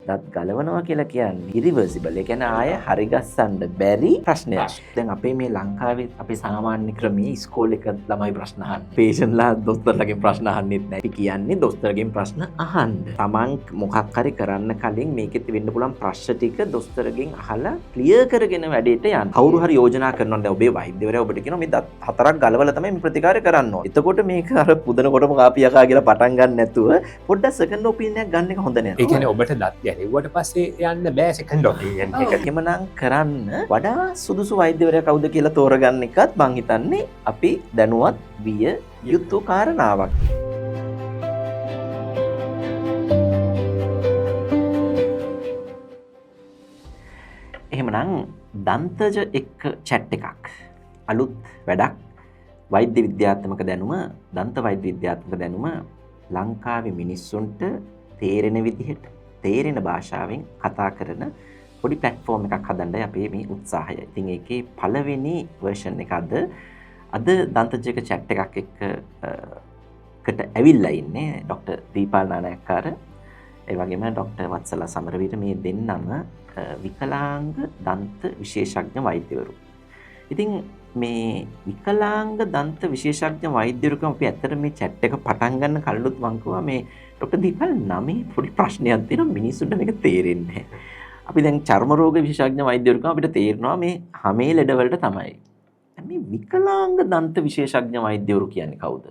දත් ගලවනවා කියලා කියන්නේ ඉරිවර්සිබල්. ඒ කියන්නේ ආය හරිගස්සන්න බැරි ප්‍රශ්නයක්. දැන් අපේ මේ ලංකාවේ අපි සාමාන්‍ය ක්‍රමයේ ඉස්කෝලේ එක ළමයි ප්‍රශ්න අහන්නේ. පේෂන්ට්ලා දොස්තරලගෙන් ප්‍රශ්න අහන්නෙත් නැහැ. අපි කියන්නේ දොස්තරගෙන් ප්‍රශ්න අහන්න. Taman මොකක් හරි කරන්න කලින් මේකෙත් වෙන්න පුළුවන් ප්‍රශ්න ටික දොස්තරගෙන් අහලා ක්ලියර් කරගෙන වැඩේට යන්න. කවුරු හරි යෝජනා කරනවා දැන් ඔබේ වෛද්‍යවරයා ඔබට කියනවා මේ දත් 4ක් ගලවලා තමයි මේ ප්‍රතිකාරය කරන්න ඕනේ. එතකොට මේක අර පුදනකොටම කාපියකා කියලා පටන් ගන්න නැතුව පොඩ්ඩක් සෙකන්ඩ් ඔපිනියන් එකක් ගන්න එක හොඳ නෑ. ඒ කියන්නේ ඔබට දත් ගැලෙව්වට පස්සේ යන්න බෑ සෙකන්ඩ් ඔපිනියන් එක. එහෙමනම් කරන්න වඩා සුදුසු වෛද්‍යවරයා කවුද කියලා තෝරගන්න එකත් මං හිතන්නේ අපි දැනුවත් විය යුතු කාරණාවක්. එහෙමනම් දන්තජ එක්ක chat එකක්. අලුත් වැඩක්. වෛද්‍ය විද්‍යාත්මක දැනුම, දන්ත වෛද්‍ය විද්‍යාත්මක දැනුම ලංකාවේ මිනිස්සුන්ට තේරෙන විදිහට, තේරෙන භාෂාවෙන් කතා කරන පොඩි ප්ලැට්ෆෝම් එකක් හදන්නයි අපේ මේ උත්සාහය. ඉතින් ඒකේ පළවෙනි version එක අද දන්තජයක chat එකක් එක්කට ඇවිල්ලා ඉන්නේ ඩොක්ටර් දීපාල් නානායක්කාර, ඒ වගේම ඩොක්ටර් වත්සලා සමරවීර, මේ දෙන්නම විකලාංග දන්ත විශේෂඥ වෛද්‍යවරු. ඉතින් මේ විකලාංග දන්ත විශේෂඥ වෛද්‍යවරුකම අපි ඇත්තට මේ chat එක පටන් ගන්න කලිනුත් මං කිව්වා මේ ඩොක්ටර් දීපල් නමේ පොඩි ප්‍රශ්නයක් තියෙනවා, මිනිස්සුන්ට මේක තේරෙන්නේ නැහැ. අපි දැන් චර්ම රෝග විශේෂඥ වෛද්‍යවරුකම අපිට තේරෙනවා මේ හැමේ ලෙඩ වලට තමයි. මේ විකලාංග දන්ත විශේෂඥ වෛද්‍යවරු කියන්නේ කවුද?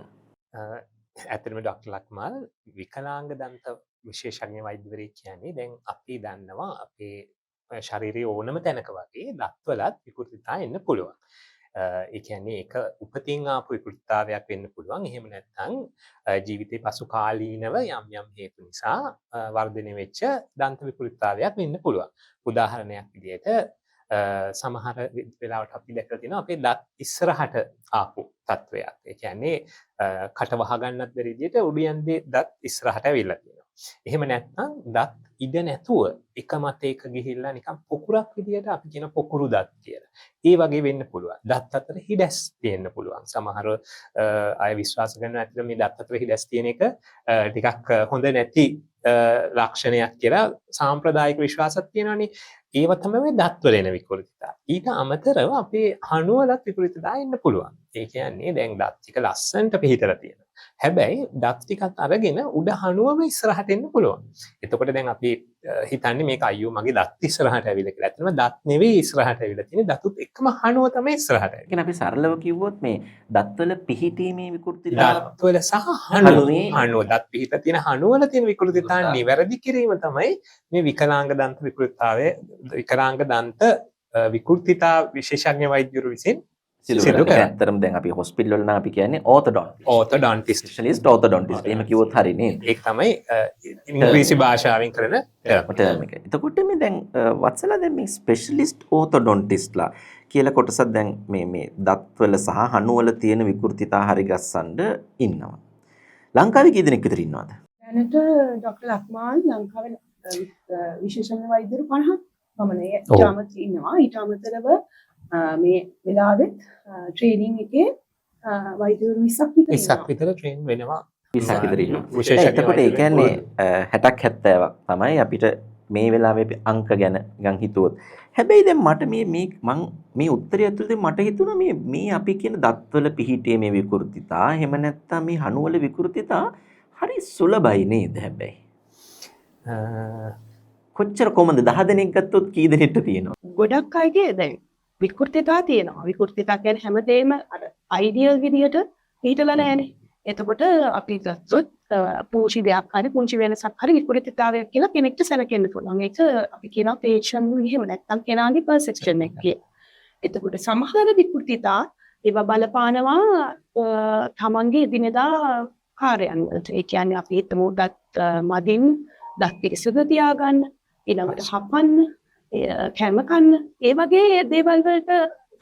ඇත්තටම ඩොක්ටර් ලක්මාල් විකලාංග දන්ත විශේෂඥ වෛද්‍යවරයෙක් කියන්නේ දැන් අපි දන්නවා අපේ ශරීරයේ ඕනම තැනක වගේ දත්වලත් විකෘතිතා එන්න පුළුවන්. ඒ කියන්නේ ඒක උපතින් ආපු විකෘතිතාවයක් වෙන්න පුළුවන්. එහෙම නැත්නම් ජීවිතේ පසු කාලීනව යම් හේතු නිසා වර්ධනය වෙච්ච දන්ත විකෘතිතාවයක් වෙන්න පුළුවන්. උදාහරණයක් විදිහට සමහර වෙලාවට අපි දැකලා තියෙනවා අපේ දත් ඉස්සරහට ආපු තත්වයක්. ඒ කියන්නේ කට වහ ගන්නත් බැරි විදිහට උඩියන්දී දත් ඉස්සරහට ඇවිල්ලා තියෙනවා. එහෙම නැත්නම් දත් ඉඩ නැතුව එක මතයක ගිහිල්ලා නිකන් පොකුරක් විදියට අපි කියන පොකුරු දත් කියලා. ඒ වගේ වෙන්න පුළුවන්. දත් අතර හිඩැස් තියෙන්න පුළුවන්. සමහර අය විශ්වාස කරනවා ඇත්තට මේ දත් අතර හිඩැස් තියෙන එක ටිකක් හොඳ නැති ලක්ෂණයක් කියලා සාම්ප්‍රදායික විශ්වාසයක් තියෙනවානේ. ඒව තමයි දත්වල එන විකෘතිතා. ඊට අමතරව අපේ හනුවලත් විකෘතිතා එන්න පුළුවන්. ඒ කියන්නේ දැන් දත් ටික ලස්සනට පිහිටලා තියෙනවා. හැබැයි දත් ටිකත් අරගෙන උඩ හනුවම ඉස්සරහට එන්න පුළුවන්. එතකොට දැන් අපි හිතන්නේ මේක අයියෝ මගේ දත් ඉස්සරහට ඇවිල්ලා කියලා. ඇත්තටම දත් නෙවෙයි ඉස්සරහට ඇවිල්ලා තියෙන්නේ. දතුත් එක්කම හනුව තමයි ඉස්සරහට ඇවිල්ලා. කියන්නේ අපි සරලව කිව්වොත් මේ දත්වල පිහිටීමේ විකෘතිතාව, දත්වල සහ හනුව දත් පිහිට තියෙන හනුවල තියෙන විකෘතිතා නිවැරදි කිරීම තමයි මේ විකලාංග දන්ත විකෘතිතාවයේ විකලාංග දන්ත විකෘතිතා විශේෂඥ වෛද්‍යවරු විසින් සිදු කරන්නේ. ඇත්තටම දැන් අපි හොස්පිටල් වල නම් අපි කියන්නේ ඕතොඩොන්ටිස්ට් ස්පෙෂලිස්ට් ඕතොඩොන්ටිස්ට්. එහෙම කිව්වොත් හරිනේ. ඒක තමයි ඉංග්‍රීසි භාෂාවෙන් කරන ටර්ම් එක. එතකොට මේ දැන් වත්සලා දැන් මේ ස්පෙෂලිස්ට් ඕතොඩොන්ටිස්ට්ලා කියලා කොටසක් දැන් මේ දත්වල සහ හනුවල තියෙන විකෘතිතා හරි ගස්සන්න ඉන්නවා. ලංකාවේ කී දෙනෙක් විතර ඉන්නවද? දැනට ඩොක්ටර් ලක්මාල් ලංකාවේ විශේෂඥ වෛද්‍යවරු 50ක් පමණ ඉන්නවා. ඊට අමතරව මේ වෙලාවෙත් ට්‍රේනින් එකේ වෛද්‍යවරු 20ක් විතර ට්‍රේන් වෙනවා. 20ක් විතර ඉන්නවා. එතකොට ඒ කියන්නේ 60ක් 70ක් තමයි අපිට මේ වෙලාවේ අපි අංක ගැන ගන් හිතුවොත්. හැබැයි දැන් මට මේ උත්තරය ඇතුළතදී මට හිතුණා මේ අපි කියන දත්වල පිහිටීමේ විකෘතිතා එහෙම නැත්නම් මේ හනුවල විකෘතිතා හරි සුලභයි නේද? හැබැයි කොච්චර කොහමද 10 දෙනෙක් ගත්තොත් කී දෙනෙක්ට තියෙනවද? ගොඩක් අයගේ දැන් විකෘතිතා තියෙනවා. විකෘතිතා කියන්නේ හැමදේම අර අයිඩියල් විදියට පිටලා නැහැනේ. එතකොට අපි ගත්තොත් පුංචි දෙයක් හරි පුංචි වෙනසක් හරි විකෘතිතාවයක් කියලා කෙනෙක්ට සැලකෙන්න පුළුවන්. ඒක අපි කියනවා පේෂන්ට් එහෙම නැත්නම් කෙනාගේ පර්සෙප්ෂන් එක කියලා. එතකොට සමහර විකෘතිතා ඒවා බලපානවා තමන්ගේ එදිනෙදා කාර්යයන් වලට. ඒ කියන්නේ අපි හිතමු දත් මදින් දත් පිරිසිදු තියාගන්න, ඊළඟට හපන්න, කැම කන්න, ඒ වගේ දේවල් වලට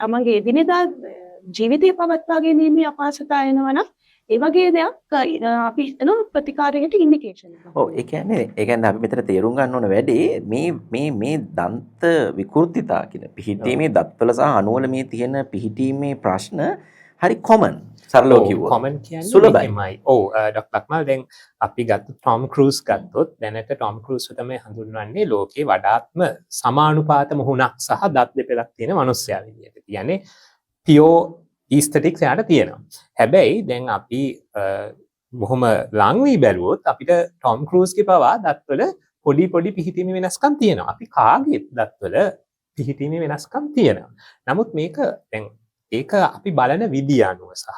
තමන්ගේ එදිනෙදා ජීවිතය පවත්වා ගැනීමේ අපහසුතාව එනවනම් ඒ වගේ දෙයක් අපි හිතන ප්‍රතිකාරයකට ඉන්ඩිකේෂන් එක. ඔව් ඒ කියන්නේ අපි මෙතන තේරුම් ගන්න ඕන වැඩේ මේ දන්ත විකෘතිතා කියන පිහිටීමේ දත්වල සහ අණුවල මේ තියෙන පිහිටීමේ ප්‍රශ්න හරි කොමන් සරලව කිව්වොත්. කොමන් කියන්නේ සුලභයි. මෙහෙමයි. ඔව් ඩොක්ටර් ලක්මල් දැන් අපි ගත්ත ටොම් ක්‍රූස් ගත්තොත් දැනට ටොම් ක්‍රූස් තමයි හඳුන්වන්නේ ලෝකේ වඩාත්ම සමානුපාත මුහුණක් සහ දත් දෙපෙළක් තියෙන මිනිස්සයා විදියට. කියන්නේ පියෝ ඊස්තටික්ස් යාට තියෙනවා. හැබැයි දැන් අපි බොහොම ලං වී බැලුවොත් අපිට ටොම් ක්‍රූස්ගේ පවා දත්වල පොඩි පිහිටීමේ වෙනස්කම් තියෙනවා. අපි කාගේ දත්වල පිහිටීමේ වෙනස්කම් තියෙනවා. නමුත් මේක දැන් ඒක අපි බලන විදිය අනුව සහ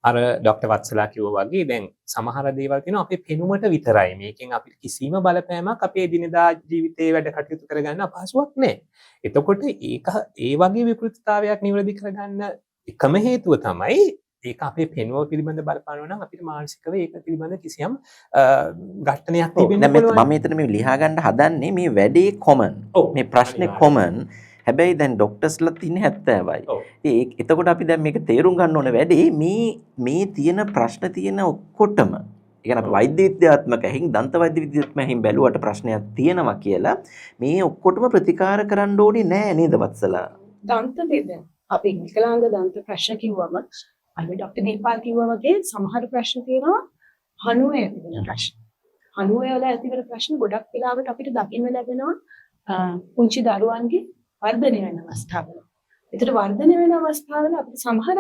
අර ડોક્ટર වත්සලා කිව්වා වගේ දැන් සමහර දේවල් තියෙනවා අපේ පෙනුමට විතරයි. මේකෙන් අපිට කිසිම බලපෑමක් අපේ දිනදා ජීවිතේ වැඩ කටයුතු කරගන්න අපහසුයක් නැහැ. එතකොට ඒක ඒ වගේ විකෘතිතාවයක් නිවැරදි කරගන්න එකම හේතුව තමයි ඒක අපේ පෙනුම පිළිබඳ බලපානවා නම් අපිට මානසිකව ඒක පිළිබඳ කිසියම් ඝට්ටනයක් තිබෙන්න පුළුවන්. මම මෙතන මේ ලියා ගන්න හදන්නේ මේ වැඩේ කොමන්. මේ ප්‍රශ්නේ කොමන්. හැබැයි දැන් ડોක්ටර්ස්ලා තින්නේ 70යි. එතකොට අපි දැන් මේක තේරුම් ගන්න ඕන වැඩේ මේ තියෙන ප්‍රශ්න තියෙන ඔක්කොටම ඒ කියන්නේ අපි වෛද්‍ය විද්‍යාත්මක ඇහින් දන්ත වෛද්‍ය විද්‍යාත්මක ඇහින් බැලුවට ප්‍රශ්නයක් තියෙනවා කියලා මේ ඔක්කොටම ප්‍රතිකාර කරන්න ඕනේ නෑ නේද වත්සලා? දන්ත වේද අපි විකලාංග දන්ත ප්‍රශ්න කිව්වම අර ડોක්ටර් දීපාල් කිව්වා වගේ සමහර ප්‍රශ්න තියෙනවා හනුවේ ඇති වෙන ප්‍රශ්න. හනුවේ වල ඇති වෙන ප්‍රශ්න ගොඩක් වෙලාවට අපිට දකින්න ලැබෙනවා පුංචි දරුවන්ගේ වර්ධනය වෙන අවස්ථාවල. ඒතර වර්ධනය වෙන අවස්ථාවල අපිට සමහර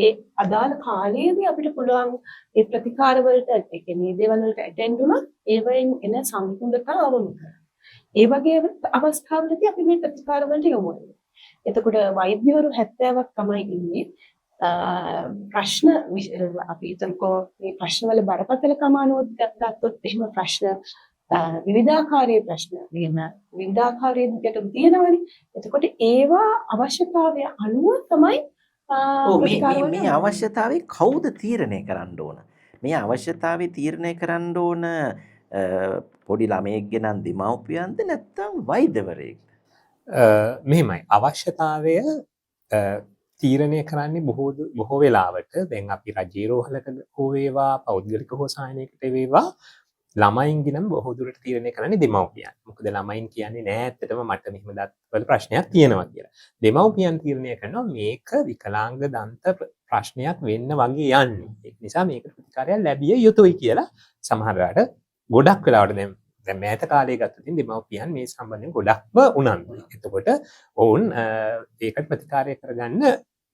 ඒ අදාළ කාලයේදී අපිට පුළුවන් ඒ ප්‍රතිකාර වලට ඒ කියන්නේ මේ දේවල් වලට ඇටෙන්ඩ් වුණොත් ඒවෙන් එන සම්පූර්ණතාව අවම කරනවා. ඒ වගේ අවස්ථාවලදී අපි මේ ප්‍රතිකාර වලට යොමු වෙනවා. එතකොට වෛද්‍යවරු 70ක් තමයි ඉන්නේ. ප්‍රශ්න අපි හිතමුකෝ මේ ප්‍රශ්න වල බරපතලකම අනුව ගත්තොත් එහෙම ප්‍රශ්න විවිධාකාරයේ ප්‍රශ්න එහෙම විවිධාකාරයේ ගැටලු තියෙනවානේ. එතකොට ඒවා අවශ්‍යතාවය අනුව තමයි මේ අවශ්‍යතාවය කවුද තීරණය කරන්න ඕන? මේ අවශ්‍යතාවය තීරණය කරන්න ඕන පොඩි ළමයෙක්ගේ නම් දෙමව්පියන්ද නැත්නම් වෛද්‍යවරයෙක්ද? මෙහෙමයි අවශ්‍යතාවය තීරණය කරන්නේ බොහෝ වෙලාවට දැන් අපි රජයේ රෝහලක හෝ වේවා පෞද්ගලික හෝ සායනයකට වේවා ළමයින්ගේ නම් බොහෝ දුරට තීරණය කරන්නේ දෙමව්පියන්. මොකද ළමයින් කියන්නේ නෑ ඇත්තටම මට මෙහෙම දත්වල ප්‍රශ්නයක් තියෙනවා කියලා. දෙමව්පියන් තීරණය කරනවා මේක විකලාංග දන්ත ප්‍රශ්නයක් වෙන්න වගේ යන්නේ. ඒ නිසා මේක ප්‍රතිකාරයක් ලැබිය යුතුයි කියලා සමහර වෙලාවට ගොඩක් වෙලාවට දැන් මෑත කාලේ ගත්තොත් දෙමව්පියන් මේ සම්බන්ධයෙන් ගොඩක්ම උනන්දුයි. එතකොට ඔවුන් ඒකට ප්‍රතිකාරය කරගන්න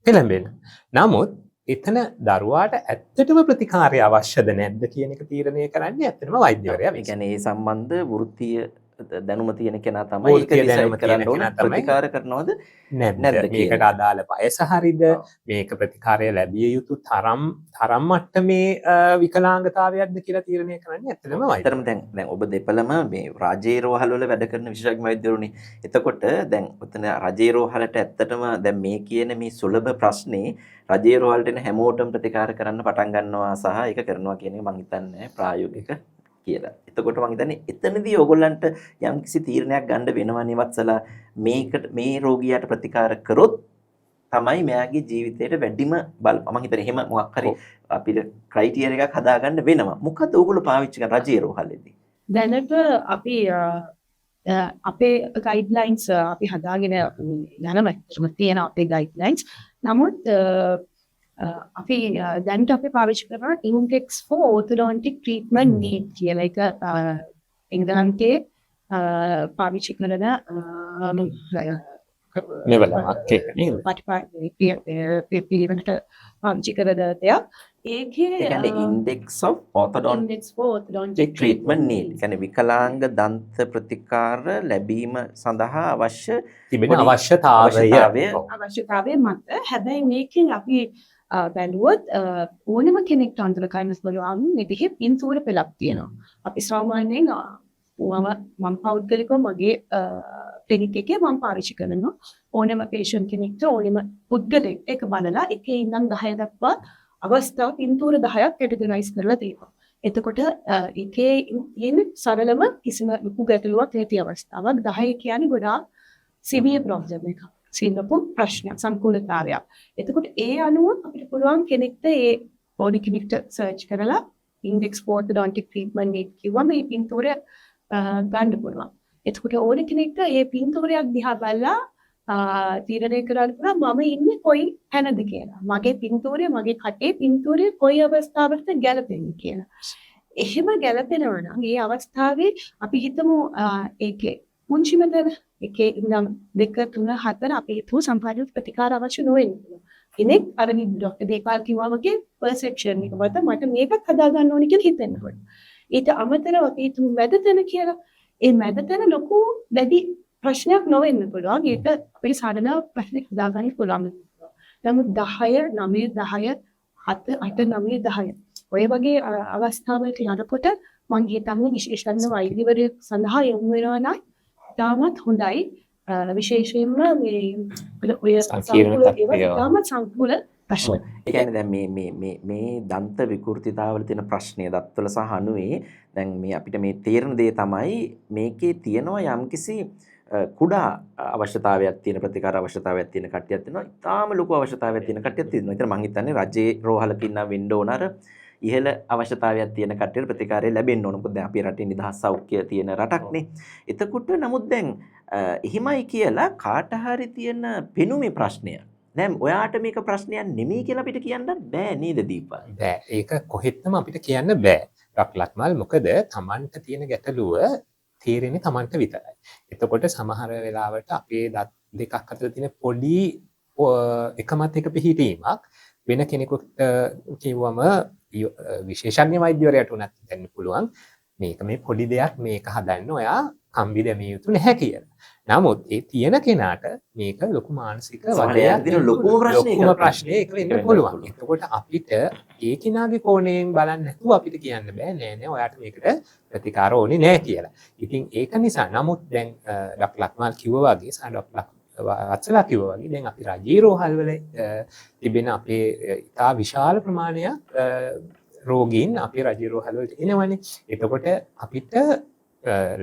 පෙළඹෙනවා. නමුත් එතන දරුවාට ඇත්තටම ප්‍රතිකාරය අවශ්‍යද නැද්ද කියන එක තීරණය කරන්නේ ඇත්තටම වෛද්‍යවරයා. ඒ කියන්නේ ඒ සම්බන්ධ වෘත්තීය දැනුම තියෙන කෙනා තමයි ඒක ඩිසයිඩ් කරන්න ඕන ප්‍රතිකාර කරනවද නැද්ද මේකට අදාළ වයස හරිද මේක ප්‍රතිකාරය ලැබිය යුතු තරම් මට්ටමේ විකලාංගතාවයක්ද කියලා තීරණය කරන්නේ ඇත්තටම වෛද්‍යවරයා. දැන් ඔබ දෙපළම මේ රජයේ රෝහල් වල වැඩ කරන විශේෂඥ වෛද්‍යවරුනේ. එතකොට දැන් ඔතන රජයේ රෝහලට ඇත්තටම දැන් මේ කියන මේ සුලභ ප්‍රශ්නේ රජයේ රෝහලට එන හැමෝටම ප්‍රතිකාර කරන්න පටන් ගන්නවා සහ ඒක කරනවා කියන එක මම හිතන්නේ ප්‍රායෝගික කියලා. එතකොට මම හිතන්නේ එතනදී ඔයගොල්ලන්ට යම්කිසි තීරණයක් ගන්න වෙනවා නිවත්සලා මේකට මේ රෝගියාට ප්‍රතිකාර කරොත් තමයි මෙයාගේ ජීවිතේට වැඩිම මම හිතන්නේ එහෙම මොකක් හරි අපිට ක්‍රයිටීරියා එකක් හදාගන්න වෙනවා. මොකද ඕගොල්ලෝ පාවිච්චි කරන රජයේ රෝහලේදී? දැනට අපි අපේ ගයිඩ්ලයින්ස් අපි හදාගෙන යනවා තියෙන අපේ ගයිඩ්ලයින්ස්. නමුත් අපි දැනට අපි පාවිච්චි කරන index for orthodontic treatment need කියලා එක එංගලන්තයේ පාවිච්චි කරන මෙවලමක් ඒක නේද? පිළිවෙලට පාවිච්චි කරන දෙයක්. ඒකේ index of orthodontic treatment need. කියන්නේ විකලාංග දන්ත ප්‍රතිකාර ලැබීම සඳහා අවශ්‍ය තිබෙන අවශ්‍යතාවය මත හැබැයි මේකෙන් අපි බැලුවොත් ඕනම කෙනෙක්ට අඳුර ගන්න පුළුවන් විදිහේ පින්තූර පෙළක් තියෙනවා. අපි සාමාන්‍යයෙන් මම පෞද්ගලිකව මගේ ක්ලිනික් එකේ මම පාවිච්චි කරනවා. ඕනම පේෂන්ට් කෙනෙක්ට ඕනම පුද්ගලෙක් එක බලලා එකේ ඉඳන් 10 දක්වා අවස්ථා පින්තූර 10ක් කැටගරයිස් කරලා තියෙනවා. එතකොට එකේ ඉන්න සරලම කිසිම ලොකු ගැටලුවක් නැති අවස්ථාවක් 10 කියන්නේ ගොඩාක් සිවියර් ප්‍රොබ්ලම් එකක්. සින්නපු ප්‍රශ්නයක් සම්පූර්ණතාවයක්. එතකොට ඒ අනුව අපිට පුළුවන් කෙනෙක්ට ඒ බෝඩි කෙනෙක්ට සර්ච් කරලා index for orthodontic treatment need කිව්වම මේ පින්තූරය ගන්න පුළුවන්. එතකොට ඕන කෙනෙක්ට මේ පින්තූරයක් දිහා බලලා තීරණය කරන්න පුළුවන් මම ඉන්නේ කොයි තැනද කියලා. මගේ පින්තූරය මගේ කටේ පින්තූරය කොයි අවස්ථාවකද ගැලපෙන්නේ කියලා. එහෙම ගැලපෙනවා නම් ඒ අවස්ථාවේ අපි හිතමු ඒකේ පුංචිම තැන එකේ ඉඳන් 2 3 4 අපි හිතමු සම්පූර්ණ ප්‍රතිකාර අවශ්‍ය නොවෙන්නේ. කෙනෙක් අර ડોක්ටර් දේපාල් කිව්වා වගේ perception එක මත මට මේකත් හදා ගන්න ඕනේ කියලා හිතෙනවා. ඊට අමතරව අපි හිතමු මැද තැන කියලා. ඒ මැද තැන ලොකු වැඩි ප්‍රශ්නයක් නොවෙන්න පුළුවන්. ඒක අපිට සාධනා ප්‍රශ්නයක් හදාගන්න පුළුවන්. නමුත් 10 9 10 7 8 9 10 ඔය වගේ අවස්ථාවලට යනකොට මම හිතන්නේ විශේෂඥ වෛද්‍යවරයෙක් සඳහා යොමු වෙනවා නම් තාමත් හොඳයි. විශේෂයෙන්ම මේ ඔය සංකීර්ණ තත්ත්වය. තාමත් සංකූල ප්‍රශ්න. ඒ කියන්නේ දැන් මේ දන්ත විකෘතිතාවල තියෙන ප්‍රශ්නය දත්වල සහ අණුවේ දැන් මේ අපිට මේ තේරෙන දේ තමයි මේකේ තියෙනවා යම්කිසි කුඩා අවශ්‍යතාවයක් තියෙන ප්‍රතිකාර අවශ්‍යතාවයක් තියෙන කට්ටියක් තියෙනවා. ඊටාම ලොකු අවශ්‍යතාවයක් තියෙන කට්ටියක් තියෙනවා. ඒතර මම හිතන්නේ රජේ රෝහලක ඉන්න වෙන්න ඕන අර ඉහළ අවශ්‍යතාවයක් තියෙන කට්ටියට ප්‍රතිකාරය ලැබෙන්න ඕන. මොකද දැන් අපේ රටේ නිදහස් සෞඛ්‍ය තියෙන රටක්නේ. එතකොට නමුත් දැන් එහෙමයි කියලා කාට හරි තියෙන පෙනුමේ ප්‍රශ්නය. දැන් ඔයාට මේක ප්‍රශ්නයක් නෙමෙයි කියලා අපිට කියන්න බෑ නේද දීපා? බෑ. ඒක කොහෙත්ම අපිට කියන්න බෑ. ඩොක්ටර් ලක්මල් මොකද Tamanට තියෙන ගැටලුව තේරෙන්නේ Tamanට විතරයි. එතකොට සමහර වෙලාවට අපේ දත් දෙකක් අතර තියෙන පොඩි එකමත් එක පිහිටීමක් වෙන කෙනෙකුට කිව්වම විශේෂඥ වෛද්‍යවරයාට උනත් දෙන්න පුළුවන්. මේක මේ පොඩි දෙයක් මේක හදන්න ඔයා කම්බි දැමිය යුතු නැහැ කියලා. නමුත් ඒ තියෙන කෙනාට මේක ලොකු මානසික වදයක් ලොකුම ප්‍රශ්නයක් ඒක වෙන්න පුළුවන්. එතකොට අපිට ඒ කෙනාගේ කෝණයෙන් බලන්න නැතුව අපිට කියන්න බෑ නෑ ඔයාට මේකට ප්‍රතිකාර ඕනේ නෑ කියලා. ඉතින් ඒක නිසා නමුත් දැන් ඩොක්ටර් ලක්මාල් කිව්වා වගේ සහ ඩොක්ටර් වත්සලා කිව්වා වගේ දැන් අපි රජයේ රෝහල් වල තිබෙන අපේ ඉතා විශාල ප්‍රමාණයක් රෝගීන් අපේ රජයේ රෝහල් වලට එනවනේ. එතකොට අපිට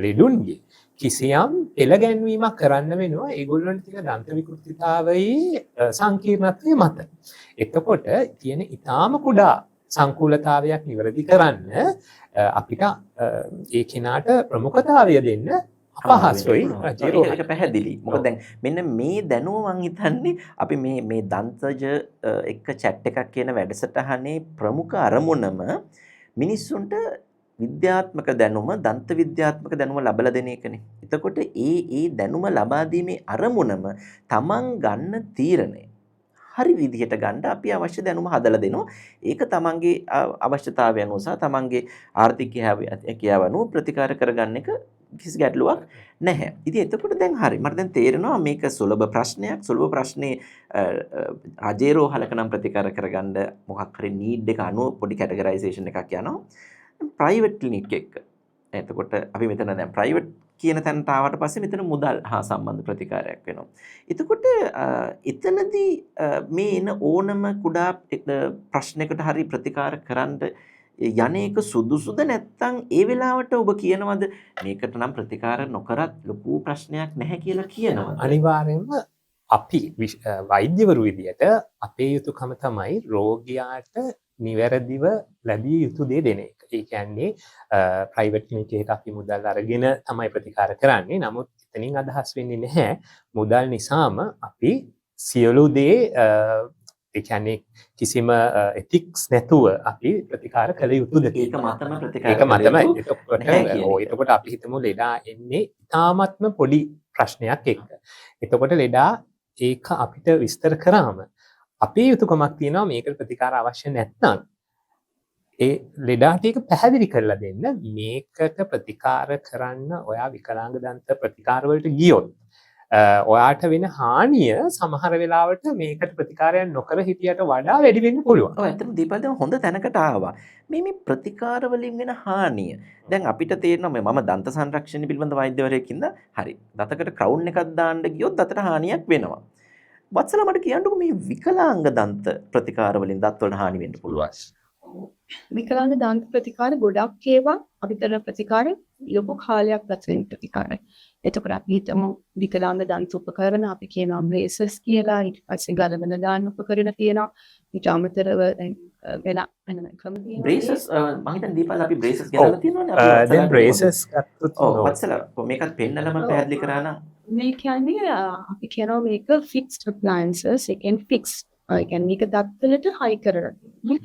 ලෙඩුන්ගේ කිසියම් එළගැන්වීමක් කරන්න වෙනවා ඒගොල්ලන්ට තියෙන දන්ත විකෘතිතාවයේ සංකීර්ණත්වය මත. එතකොට තියෙන ඊටාම කුඩා සංකූලතාවයක් නිවැරදි කරන්න අපිට ඒ කෙනාට ප්‍රමුඛතාවය දෙන්න අපහසුයි. ඒක පැහැදිලි. මොකද දැන් මෙන්න මේ දැනුම මං හිතන්නේ අපි මේ දන්තජ එක්ක chat එකක් කියන වැඩසටහනේ ප්‍රමුඛ අරමුණම මිනිස්සුන්ට විද්‍යාත්මක දැනුම දන්ත විද්‍යාත්මක දැනුම ලබා දෙන එකනේ. එතකොට ඒ දැනුම ලබා දීමේ අරමුණම තමන් ගන්න තීරණය හරි විදිහට ගන්න අපි අවශ්‍ය දැනුම හදලා දෙනවා. ඒක තමන්ගේ අවශ්‍යතාවය අනුව සහ තමන්ගේ ආර්ථික හැකියාව අනුව ප්‍රතිකාර කරගන්න එක කිසි ගැටලුවක් නැහැ. ඉතින් එතකොට දැන් හරි. මට දැන් තේරෙනවා මේක සුලභ ප්‍රශ්නයක්. සුලභ ප්‍රශ්නේ රජේ රෝහලක නම් ප්‍රතිකාර කරගන්න මොකක් හරි නීඩ් එක අනුව පොඩි කැටගරයිසේෂන් එකක් යනවා. ප්‍රයිවට් ක්ලිනික් එක. එතකොට අපි මෙතන දැන් ප්‍රයිවට් කියන තැනට ආවට පස්සේ මෙතන මුදල් හා සම්බන්ධ ප්‍රතිකාරයක් වෙනවා. එතකොට එතනදී මේ එන ඕනම කුඩා ප්‍රශ්නයකට හරි ප්‍රතිකාර කරන්න යන්නේක සුදුසුද නැත්නම් ඒ වෙලාවට ඔබ කියනවද මේකට නම් ප්‍රතිකාර නොකරත් ලොකු ප්‍රශ්නයක් නැහැ කියලා කියනවද? අනිවාර්යයෙන්ම අපි වෛද්‍යවරු විදියට අපේ යුතුයකම තමයි රෝගියාට නිවැරදිව ලැබිය යුතු දේ දෙන එක. ඒ කියන්නේ ප්‍රයිවට් ක්ලිනික් එකකට අපි මුදල් අරගෙන තමයි ප්‍රතිකාර කරන්නේ. නමුත් එතනින් අදහස් වෙන්නේ නැහැ මුදල් නිසාම අපි සියලු දේ ඒ කියන්නේ කිසිම එතික්ස් නැතුව අපි ප්‍රතිකාර කළ යුතුද ඒක මතම ප්‍රතිකාර ඒක මතම එතකොට අපි හිතමු ලෙඩා එන්නේ ඉතාමත්ම පොඩි ප්‍රශ්නයක් එක්ක. එතකොට ලෙඩා ඒක අපිට විස්තර කරාම අපේ යුතුයකමක් තියෙනවා මේකට ප්‍රතිකාර අවශ්‍ය නැත්නම් ඒ ලෙඩාට ඒක පැහැදිලි කරලා දෙන්න. මේකට ප්‍රතිකාර කරන්න ඔයා විකලාංග දන්ත ප්‍රතිකාර වලට ගියොත් ඔයාට වෙන හානිය සමහර වෙලාවට මේකට ප්‍රතිකාරයක් නොකර හිටියට වඩා වැඩි වෙන්න පුළුවන්. ඔව් ඇත්තටම දීපල් දැන් හොඳ තැනකට ආවා. මේ ප්‍රතිකාර වලින් වෙන හානිය. දැන් අපිට තේරෙනවා මම දන්ත සංරක්ෂණ පිළිබඳ වෛද්‍යවරයෙක් ඉඳලා හරි. දතකට ක්‍රවුන් එකක් දාන්න ගියොත් දතට හානියක් වෙනවා. වත්සලා මට කියන්නකෝ මේ විකලාංග දන්ත ප්‍රතිකාර වලින් දත් වලට හානි වෙන්න පුළුවන්. විකලාංග දන්ත ප්‍රතිකාර ගොඩක් ඒවා අපිට ප්‍රතිකාර ලොකු කාලයක් ගත වෙන ප්‍රතිකාරයි. එතකොට අපි හිතමු විකලාංග දන්ත උපකරණ අපි කියනවා බ්‍රේසස් කියලා. ඊට පස්සේ ගලවන දාන්න උපකරණ තියෙනවා. ඊට අමතරව දැන් වෙන ක්‍රම තියෙනවා. බ්‍රේසස් මම හිතන්නේ දීපල් අපි බ්‍රේසස් ගෙනල්ලා තියෙනවනේ අපි. දැන් බ්‍රේසස් ගත්තොත් ඔව් වත්සලා මේකත් පෙන්නලම පැහැදිලි කරා නම් මේ කියන්නේ අපි කියනවා මේක fixed appliances ඒ කියන්නේ fixed ඒ කියන්නේ මේක දත්වලට high කරලා තියෙනවා.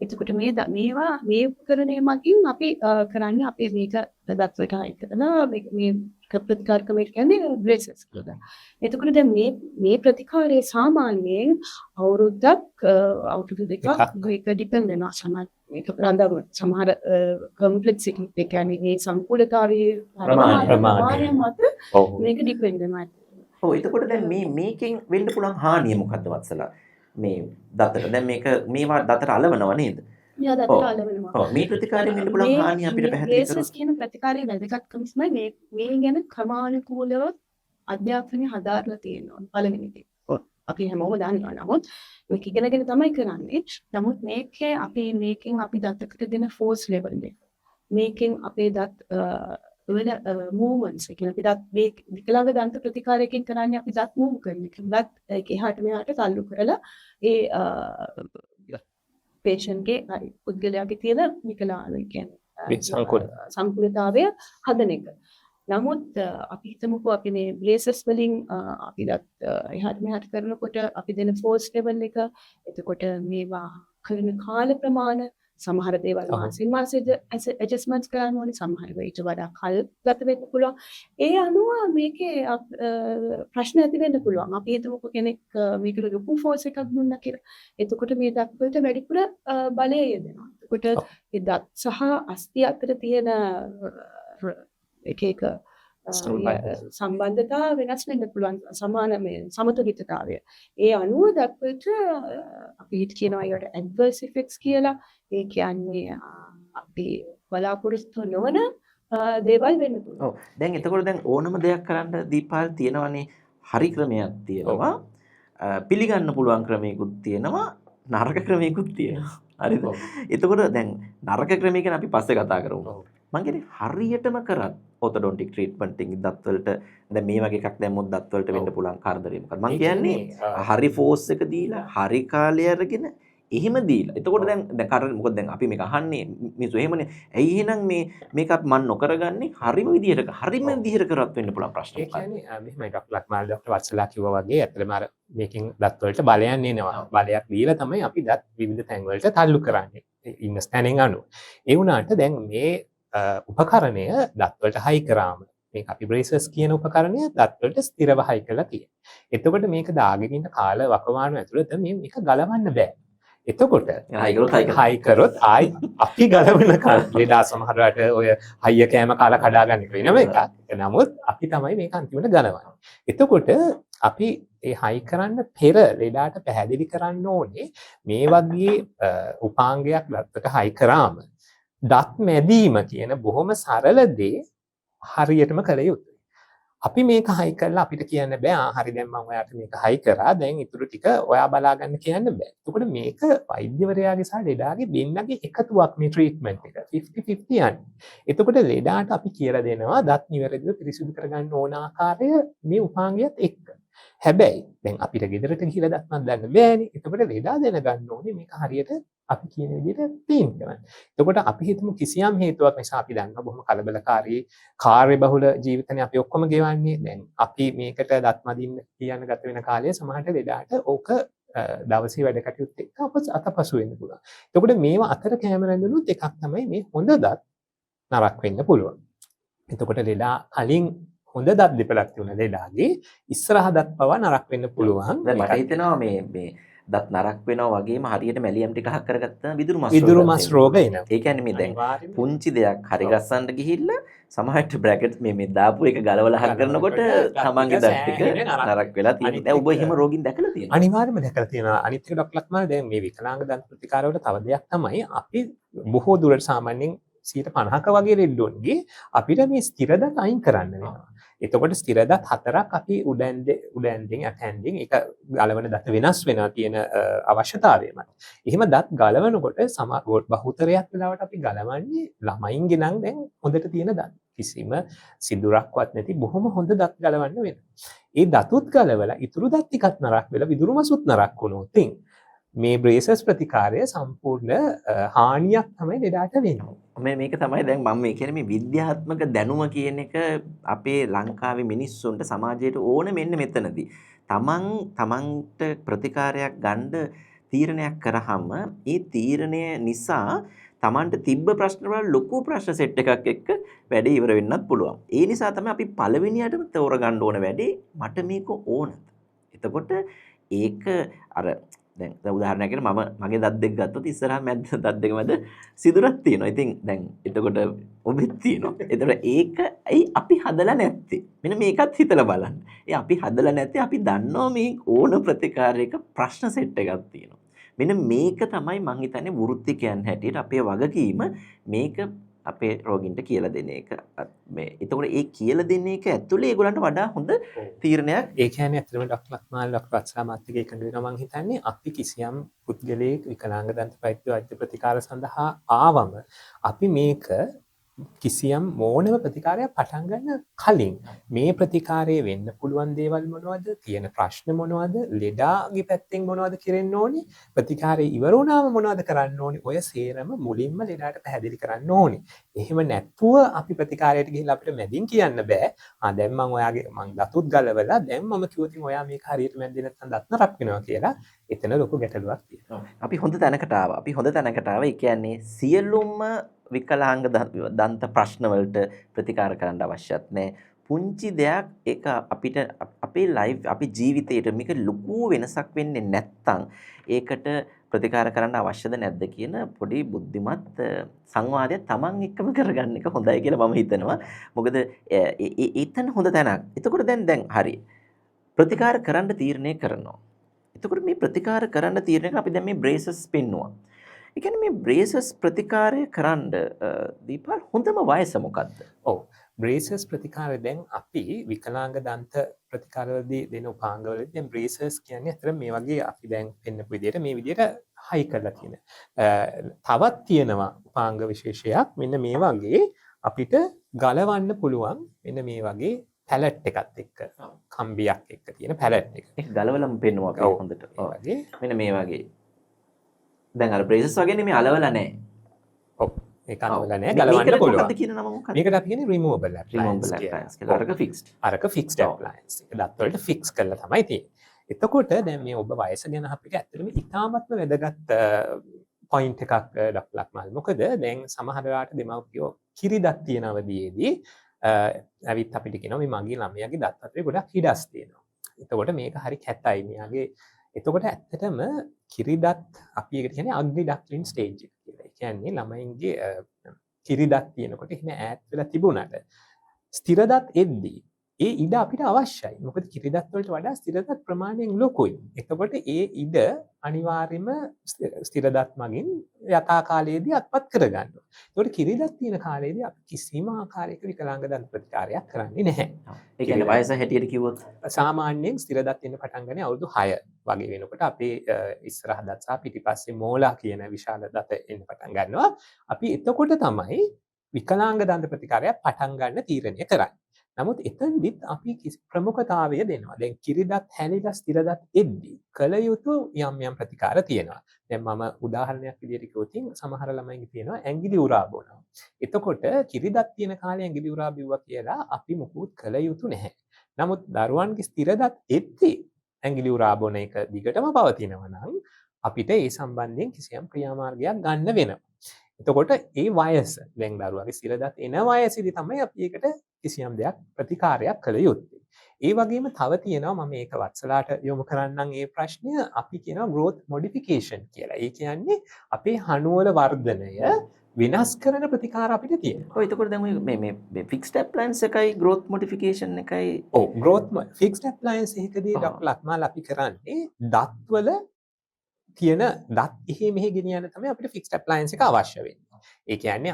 එතකොට මේවා මේ උපකරණය මගින් අපි කරන්නේ අපි මේක දත්වලට high කරලා මේ ප්‍රතිකාරකම කියන්නේ braces කියලා. එතකොට දැන් මේ ප්‍රතිකාරයේ සාමාන්‍යයෙන් අවුරුදු දෙකක් ඒක depend වෙනවා සමහර මේක රඳවන සමහර complexity ඒ කියන්නේ මේ සම්පූර්ණතාවයේ ප්‍රමාණය මත මේක depend වෙනවා. ඔව් එතකොට දැන් මේකෙන් වෙන්න පුළුවන් හානිය මොකද්ද වත්සලා? මේ දතට දැන් මේවා දතට අලවනව නේද? මේ දතට අලවනවා. ඔව් මේ ප්‍රතිකාරයෙන් වෙන්න පුළුවන් හානිය අපිට පැහැදිලි කරන්න. braces කියන ප්‍රතිකාරයේ වැදගත්කම තමයි මේ ගැන ක්‍රමානුකූලව අධ්‍යාපනය හදාarලා තියෙනවා. පළවෙනි දේ. අපි හැමෝම දන්නවා. නමුත් මේක ඉගෙනගෙන තමයි කරන්නේ. නමුත් මේකෙන් අපි දතකට දෙන force level එක. මේකෙන් අපේ දත් වල movements එක අපි දත් මේ විකලාංග දන්ත ප්‍රතිකාරයකින් කරන්නේ අපි දත් move කරන එක. දත් ඒක එහාට මෙහාට තල්ලු කරලා ඒ patient ගේ පුද්ගලයාගේ තියෙන විකලාංග කියන්නේ සංකූලතාවය හදන එක. නමුත් අපි හිතමුකෝ අපි මේ braces වලින් අපි දත් එහාට මෙහාට කරනකොට අපි දෙන force level එක එතකොට මේවා කරන කාල ප්‍රමාණ සමහර දේවල් මාසින් මාසෙට ඇඩ්ජස්ට්මන්ට්ස් කරන්න ඕනේ සමහර වෙලාවට ඊට වඩා කල් ගත වෙන්න පුළුවන්. ඒ අනුව මේකේ ප්‍රශ්න ඇති වෙන්න පුළුවන්. අපි හිතමුකෝ කෙනෙක් මේකට ලොකු ෆෝස් එකක් දුන්නා කියලා. එතකොට මේ දත් වලට වැඩිපුර බලය යෙදෙනවා. එතකොට ඒ දත් සහ අස්ථි අතර තියෙන එක සම්බන්ධතා වෙනස් වෙන්න පුළුවන් සමාන මේ සමතුලිතතාවය. ඒ අනුව දත්වලට අපි කියනවා ඒකට adverse effects කියලා. ඒ කියන්නේ අපි බලාපොරොත්තු නොවන දේවල් වෙන්න පුළුවන්. ඔව්. දැන් එතකොට දැන් ඕනම දෙයක් කරන්න දීපාල් තියෙනවනේ හරි ක්‍රමයක් තියෙනවා. පිළිගන්න පුළුවන් ක්‍රමයකුත් තියෙනවා. නරක ක්‍රමයකුත් තියෙනවා. හරිද? එතකොට දැන් නරක ක්‍රමය ගැන අපි පස්සේ කතා කරමු. මං කියන්නේ හරියටම කරත් orthodontic treatment එකකින් දත්වලට දැන් මේ වගේ එකක් දැම්මොත් දත්වලට වෙන්න පුළුවන් කරදරේ මොකක්ද? මං කියන්නේ හරි ෆෝස් එක දීලා හරි කාලය අරගෙන එහෙම දීලා. එතකොට දැන් මොකද දැන් අපි මේක අහන්නේ මිනිස්සු එහෙමනේ. ඇයි එහෙනම් මේක මන් නොකරගන්නේ හරිම විදිහට කරත් වෙන්න පුළුවන් ප්‍රශ්න. ඒ කියන්නේ මෙහෙමයි ඩොක්ටර් ලක්මාල් ඩොක්ටර් වත්සලා කිව්වා වගේ ඇත්තටම අර මේකෙන් දත් වලට බලයක් එනවා. බලයක් දීලා තමයි අපි දත් විවිධ තැන් වලට තල්ලු කරන්නේ. ඉන්න ස්ථානෙන් අනුව. ඒ වුණාට දැන් මේ උපකරණය දත් වලට හයි කරාම මේක අපි braces කියන උපකරණය දත් වලට ස්ථිරව හයි කරලා තියෙනවා. එතකොට මේක දාගෙන ඉන්න කාල වකවානු ඇතුළත මේක ගලවන්න බෑ. එතකොට හයි කරොත් ආයි අපි ගලවන කාල ලෙඩා සමහරවට ඔය හයිය කෑම කාලා කඩාගන්න වෙනම එකක්. නමුත් අපි තමයි මේක අන්තිමට ගලවන්නේ. එතකොට අපි ඒ හයි කරන්න පෙර ලෙඩාට පැහැදිලි කරන්න ඕනේ මේ වගේ උපාංගයක් දත්තට හයි කරාම දත් මැදීම කියන බොහොම සරල දේ හරියටම කළ යුතුයි. අපි මේක හයි කරලා අපිට කියන්න බෑ හරි දැන් මම ඔයාට මේක හයි කරා දැන් ඊටු ටික ඔයා බලා ගන්න කියන්න බෑ. එතකොට මේක වෛද්‍යවරයාගේ සහ ලෙඩාගේ දෙන්නගේ එකතුවක් මේ ට්‍රීට්මන්ට් එක 50-50 යන්නේ. එතකොට ලෙඩාට අපි කියලා දෙනවා දත් නිවැරදිව පිරිසිදු කරගන්න ඕන ආකාරය මේ උපාංගයත් එක්ක. හැබැයි දැන් අපිට ගෙදරට ගිහලා දත්මත් දාන්න බෑනේ. එතකොට ලෙඩා දැනගන්න ඕනේ මේක හරියට අපි කියන විදිහට පේන්න කරන්න. එතකොට අපි හිතමු කිසියම් හේතුවක් නිසා අපි දන්නවා බොහොම කලබලකාරී කාර්යබහුල ජීවිතනේ අපි ඔක්කොම ගෙවන්නේ. දැන් අපි මේකට දත් මදින්න කියන ගත වෙන කාලය සමහරට ලෙඩාට ඕක දවසේ වැඩ කටයුතු එක්ක අතපසු වෙන්න පුළුවන්. එතකොට මේවා අතර කැම රැඳුණුත් එකක් තමයි මේ හොඳ දත් නරක් වෙන්න පුළුවන්. එතකොට ලෙඩා කලින් හොඳ දත් දෙපළක් තියුණ ලෙඩාගේ ඉස්සරහ දත් පවා නරක් වෙන්න පුළුවන්. දැන් මට හිතෙනවා මේ දත් නරක් වෙනවා වගේම හරියට මැලියම් ටිකක් කරගත්තා විදුරු මස් රෝග එනවා. ඒ කියන්නේ මේ දැන් පුංචි දෙයක් හරි ගස්සන්න ගිහිල්ලා සමහරට බ්‍රැකට් මේ දාපු එක ගලවලා හක් කරනකොට තමන්ගේ දත් ටික නරක් වෙලා තියෙනවා. දැන් ඔබ එහෙම රෝගීන් දැකලා තියෙනවද? අනිවාර්යයෙන්ම දැකලා තියෙනවා. අනිත් එක ඩොක්ටර් ලක්මාල් දැන් මේ විකලාංග දන්ත ප්‍රතිකාර වල තව දෙයක් තමයි අපි බොහෝ දුරට සාමාන්‍යයෙන් 50%ක වගේ රෙඩ්ඩෝන්ගේ අපිට මේ ස්ථිර දත් අයින් කරන්න වෙනවා. එතකොට ස්ථිර දත් 4ක් අපි උඩ ඇන්දෙන් ඒක ගලවන දත් වෙනස් වෙනවා තියෙන අවශ්‍යතාවය මත. එහෙම දත් ගලවනකොට බහුතරයක් වෙලාවට අපි ගලවන්නේ ළමයින්ගේ නම් දැන් හොඳට තියෙන දත්. කිසිම සිදුරක්වත් නැති බොහොම හොඳ දත් ගලවන්න වෙනවා. ඒ දතුත් ගලවලා ඉතුරු දත් ටිකක් නරක් වෙලා විදුරු මසුත් නරක් වුණොත් මේ බ්‍රේසස් ප්‍රතිකාරය සම්පූර්ණ හානියක් තමයි ලෙඩාට වෙන්නේ. මේක තමයි දැන් මම මේ කියන්නේ මේ විද්‍යාත්මක දැනුම කියන එක අපේ ලංකාවේ මිනිස්සුන්ට සමාජයට ඕන මෙන්න මෙතනදී. තමන්ට ප්‍රතිකාරයක් ගන්න තීරණයක් කරාම ඒ තීරණය නිසා තමන්ට තිබ්බ ප්‍රශ්න වල ලොකු ප්‍රශ්න සෙට් එකක් එක්ක වැඩේ ඉවර වෙන්නත් පුළුවන්. ඒ නිසා තමයි අපි පළවෙනියටම තෝරගන්න ඕන වැඩේ මට මේක ඕනද. එතකොට ඒක අර දැන් උදාහරණයක් විදිහට මම මගේ දත් දෙක ගත්තොත් ඉස්සරහා මැද දත් දෙක මැද සිදුරක් තියෙනවා. ඉතින් දැන් එතකොට ඔබෙත් තියෙනවා. එතකොට ඒක ඇයි අපි හදලා නැත්තේ? මෙන්න මේකත් හිතලා බලන්න. ඒ අපි හදලා නැත්තේ අපි දන්නවා මේ ඕන ප්‍රතිකාරයක ප්‍රශ්න සෙට් එකක් තියෙනවා. මෙන්න මේක තමයි මං හිතන්නේ වෘත්තිකයන් හැටියට අපේ වගකීම මේක අපේ රෝගීන්ට කියලා දෙන එක. මේ එතකොට ඒ කියලා දෙන එක ඇතුලේ ඒගොල්ලන්ට වඩා හොඳ තීරණයක්. ඒ කියන්නේ ඇත්තටම ඩොක්ටර් ලක්මාල් ඩොක්ටර් අත්සා මාත් එක්ක එකඟ වෙනවා මං හිතන්නේ අපි කිසියම් පුද්ගලයෙක් විකලාංග දන්ත වෛද්‍ය ප්‍රතිකාර සඳහා ආවම අපි මේක කිසියම් ඕනම ප්‍රතිකාරයක් පටන් ගන්න කලින් මේ ප්‍රතිකාරයේ වෙන්න පුළුවන් දේවල් මොනවද, තියෙන ප්‍රශ්න මොනවද, ලෙඩාගේ පැත්තෙන් මොනවද කරන්න ඕනේ, ප්‍රතිකාරය ඉවර වුණාම මොනවද කරන්න ඕනේ, ඔය සේරම මුලින්ම ලෙඩාට පැහැදිලි කරන්න ඕනේ. එහෙම නැත්නම් අපි ප්‍රතිකාරයට ගිහිල්ලා අපිට මැදින් කියන්න බෑ. දැන් මං දතුත් ගලවලා දැන් මම කිව්වොත් ඔයා මේක හරියට මැද්දේ නැත්නම් දත් නරක් වෙනවා කියලා. එතන ලොකු ගැටලුවක් තියෙනවා. අපි හොඳ තැනකට ආවා. ඒ කියන්නේ සියලුම විකලාංග දන්ත ප්‍රශ්න වලට ප්‍රතිකාර කරන්න අවශ්‍යත් නැහැ. පුංචි දෙයක් ඒක අපිට අපේ අපේ ජීවිතේට මේක ලොකු වෙනසක් වෙන්නේ නැත්තම් ඒකට ප්‍රතිකාර කරන්න අවශ්‍යද නැද්ද කියන පොඩි බුද්ධිමත් සංවාදයක් Taman එක්කම කරගන්න එක හොඳයි කියලා මම හිතනවා. මොකද ඒතන හොඳ තැනක්. එතකොට දැන් හරි. ප්‍රතිකාර කරන්න තීරණය කරනවා. එතකොට මේ ප්‍රතිකාර කරන්න තීරණය කරලා අපි දැන් මේ බ්‍රේසස් පෙන්නුවා. ඒ කියන්නේ මේ බ්‍රේසස් ප්‍රතිකාරය කරන්න දීපල් හොඳම වයස මොකද්ද? ඔව්. බ්‍රේසස් ප්‍රතිකාරය දැන් අපි විකලාංග දන්ත ප්‍රතිකාරවලදී දෙන උපාංගවලදී දැන් බ්‍රේසස් කියන්නේ අතර මේ වගේ අපි දැන් පෙන්නපු විදිහට මේ විදිහට හයි කරලා තියෙන. තවත් තියෙනවා උපාංග විශේෂයක් මෙන්න මේ වගේ අපිට ගලවන්න පුළුවන් මෙන්න මේ වගේ පැලට් එකත් එක්ක කම්බියක් එක්ක තියෙන පැලට් එක. ඒක ගලවලම පෙන්නුවා අපි හොඳට. ඔව්. මෙන්න මේ වගේ. දැන් අර බ්‍රේසස් වගේ නෙමෙයි අලවලා නැහැ. ඔව්. ඒක අලවලා නැහැ ගලවන්න පුළුවන්. මොකක්ද කියන නම මොකක්ද? මේකට අපි කියන්නේ රිමූවබල් ඇප්ලයන්ස් කියලා. අරක ෆික්ස්ඩ්. අරක ෆික්ස්ඩ් ඇප්ලයන්ස්. ඒක දත් වලට ෆික්ස් කරලා තමයි තියෙන්නේ. එතකොට දැන් මේ ඔබ වයස ගැන අපිට ඇත්තටම ඉතාමත්ම වැදගත් පොයින්ට් එකක් ඩොක්ටර් ලක්මාල්. මොකද දැන් සමහර වෙලාවට දෙමව්පියෝ කිරි දත් තියන අවදීයේදී ඇවිත් අපිට කියනවා මේ මගේ ළමයාගේ දත් අතරේ ගොඩක් හිඩස් තියෙනවා. එතකොට මේක හරි කැතයි. මෙයාගේ එතකොට ඇත්තටම කිරිදත් අපි ඒකට කියන්නේ අග්ලි ඩක්ලින් ස්ටේජ් එක කියලා. ඒ කියන්නේ ළමයින්ගේ කිරිදත් තියෙනකොට එහෙම ඈත් වෙලා තිබුණාට ස්ථිර දත් එද්දී ඒ ඉඩ අපිට අවශ්‍යයි. මොකද කිරිදත් වලට වඩා ස්ථිර දත් ප්‍රමාණයෙන් ලොකුයි. එතකොට ඒ ඉඩ අනිවාර්යයෙන්ම ස්ථිර දත් මගින් යථා කාලයේදී අත්පත් කරගන්න ඕනේ. ඒකට කිරිදත් තියෙන කාලයේදී අපි කිසිම ආකාරයක විකලාංග දන්ත ප්‍රතිකාරයක් කරන්නේ නැහැ. ඒ කියන්නේ වයස හැටියට කිව්වොත් සාමාන්‍යයෙන් ස්ථිර දත් එන්න පටන් ගන්නේ අවුරුදු 6 වගේ වෙනකොට අපේ ඉස්සරහ දත් සහ පිටිපස්සේ මෝලා කියන විශාල දත එන්න පටන් ගන්නවා. අපි එතකොට තමයි විකලාංග දන්ත ප්‍රතිකාරයක් පටන් ගන්න තීරණය කරන්නේ. නමුත් එතනදිත් අපි ප්‍රමුඛතාවය දෙනවා. දැන් කිරිදත් හැලිලා ස්ථිර දත් එද්දී කල යුතු යම් යම් ප්‍රතිකාර තියෙනවා. දැන් මම උදාහරණයක් විදිහට කිව්වොත් සමහර ළමයින්ගේ තියෙනවා ඇඟිලි උරා බොනවා. එතකොට කිරිදත් තියෙන කාලේ ඇඟිලි උරා බිව්වා කියලා අපි මුකුත් කල යුතු නැහැ. නමුත් දරුවන්ගේ ස්ථිර දත් එද්දී ඇඟිලි උරා බොන එක දිගටම පවතිනවා නම් අපිට ඒ සම්බන්ධයෙන් කිසියම් ක්‍රියාමාර්ගයක් ගන්න වෙනවා. එතකොට ඒ වයස දැන් දරුවාගේ ස්ථිර දත් එන වයසේදී තමයි අපි ඒකට කිසියම් දෙයක් ප්‍රතිකාරයක් කළ යුත්තේ. ඒ වගේම තව තියෙනවා මම මේක වත්සලාට යොමු කරන්නම් ඒ ප්‍රශ්නය අපි කියනවා growth modification කියලා. ඒ කියන්නේ අපේ හනුවල වර්ධනය වෙනස් කරන ප්‍රතිකාර අපිට තියෙනවා. ඔය එතකොට දැන් මේ fixed appliance එකයි growth modification එකයි growth fixed appliance එකකදී ඩොක්ටර් ලක්මාල් අපි කරන්නේ දත්වල තියෙන දත් එහෙ මෙහෙ ගෙනියන්න තමයි අපිට fixed appliance එක අවශ්‍ය වෙන්නේ. ඒ කියන්නේ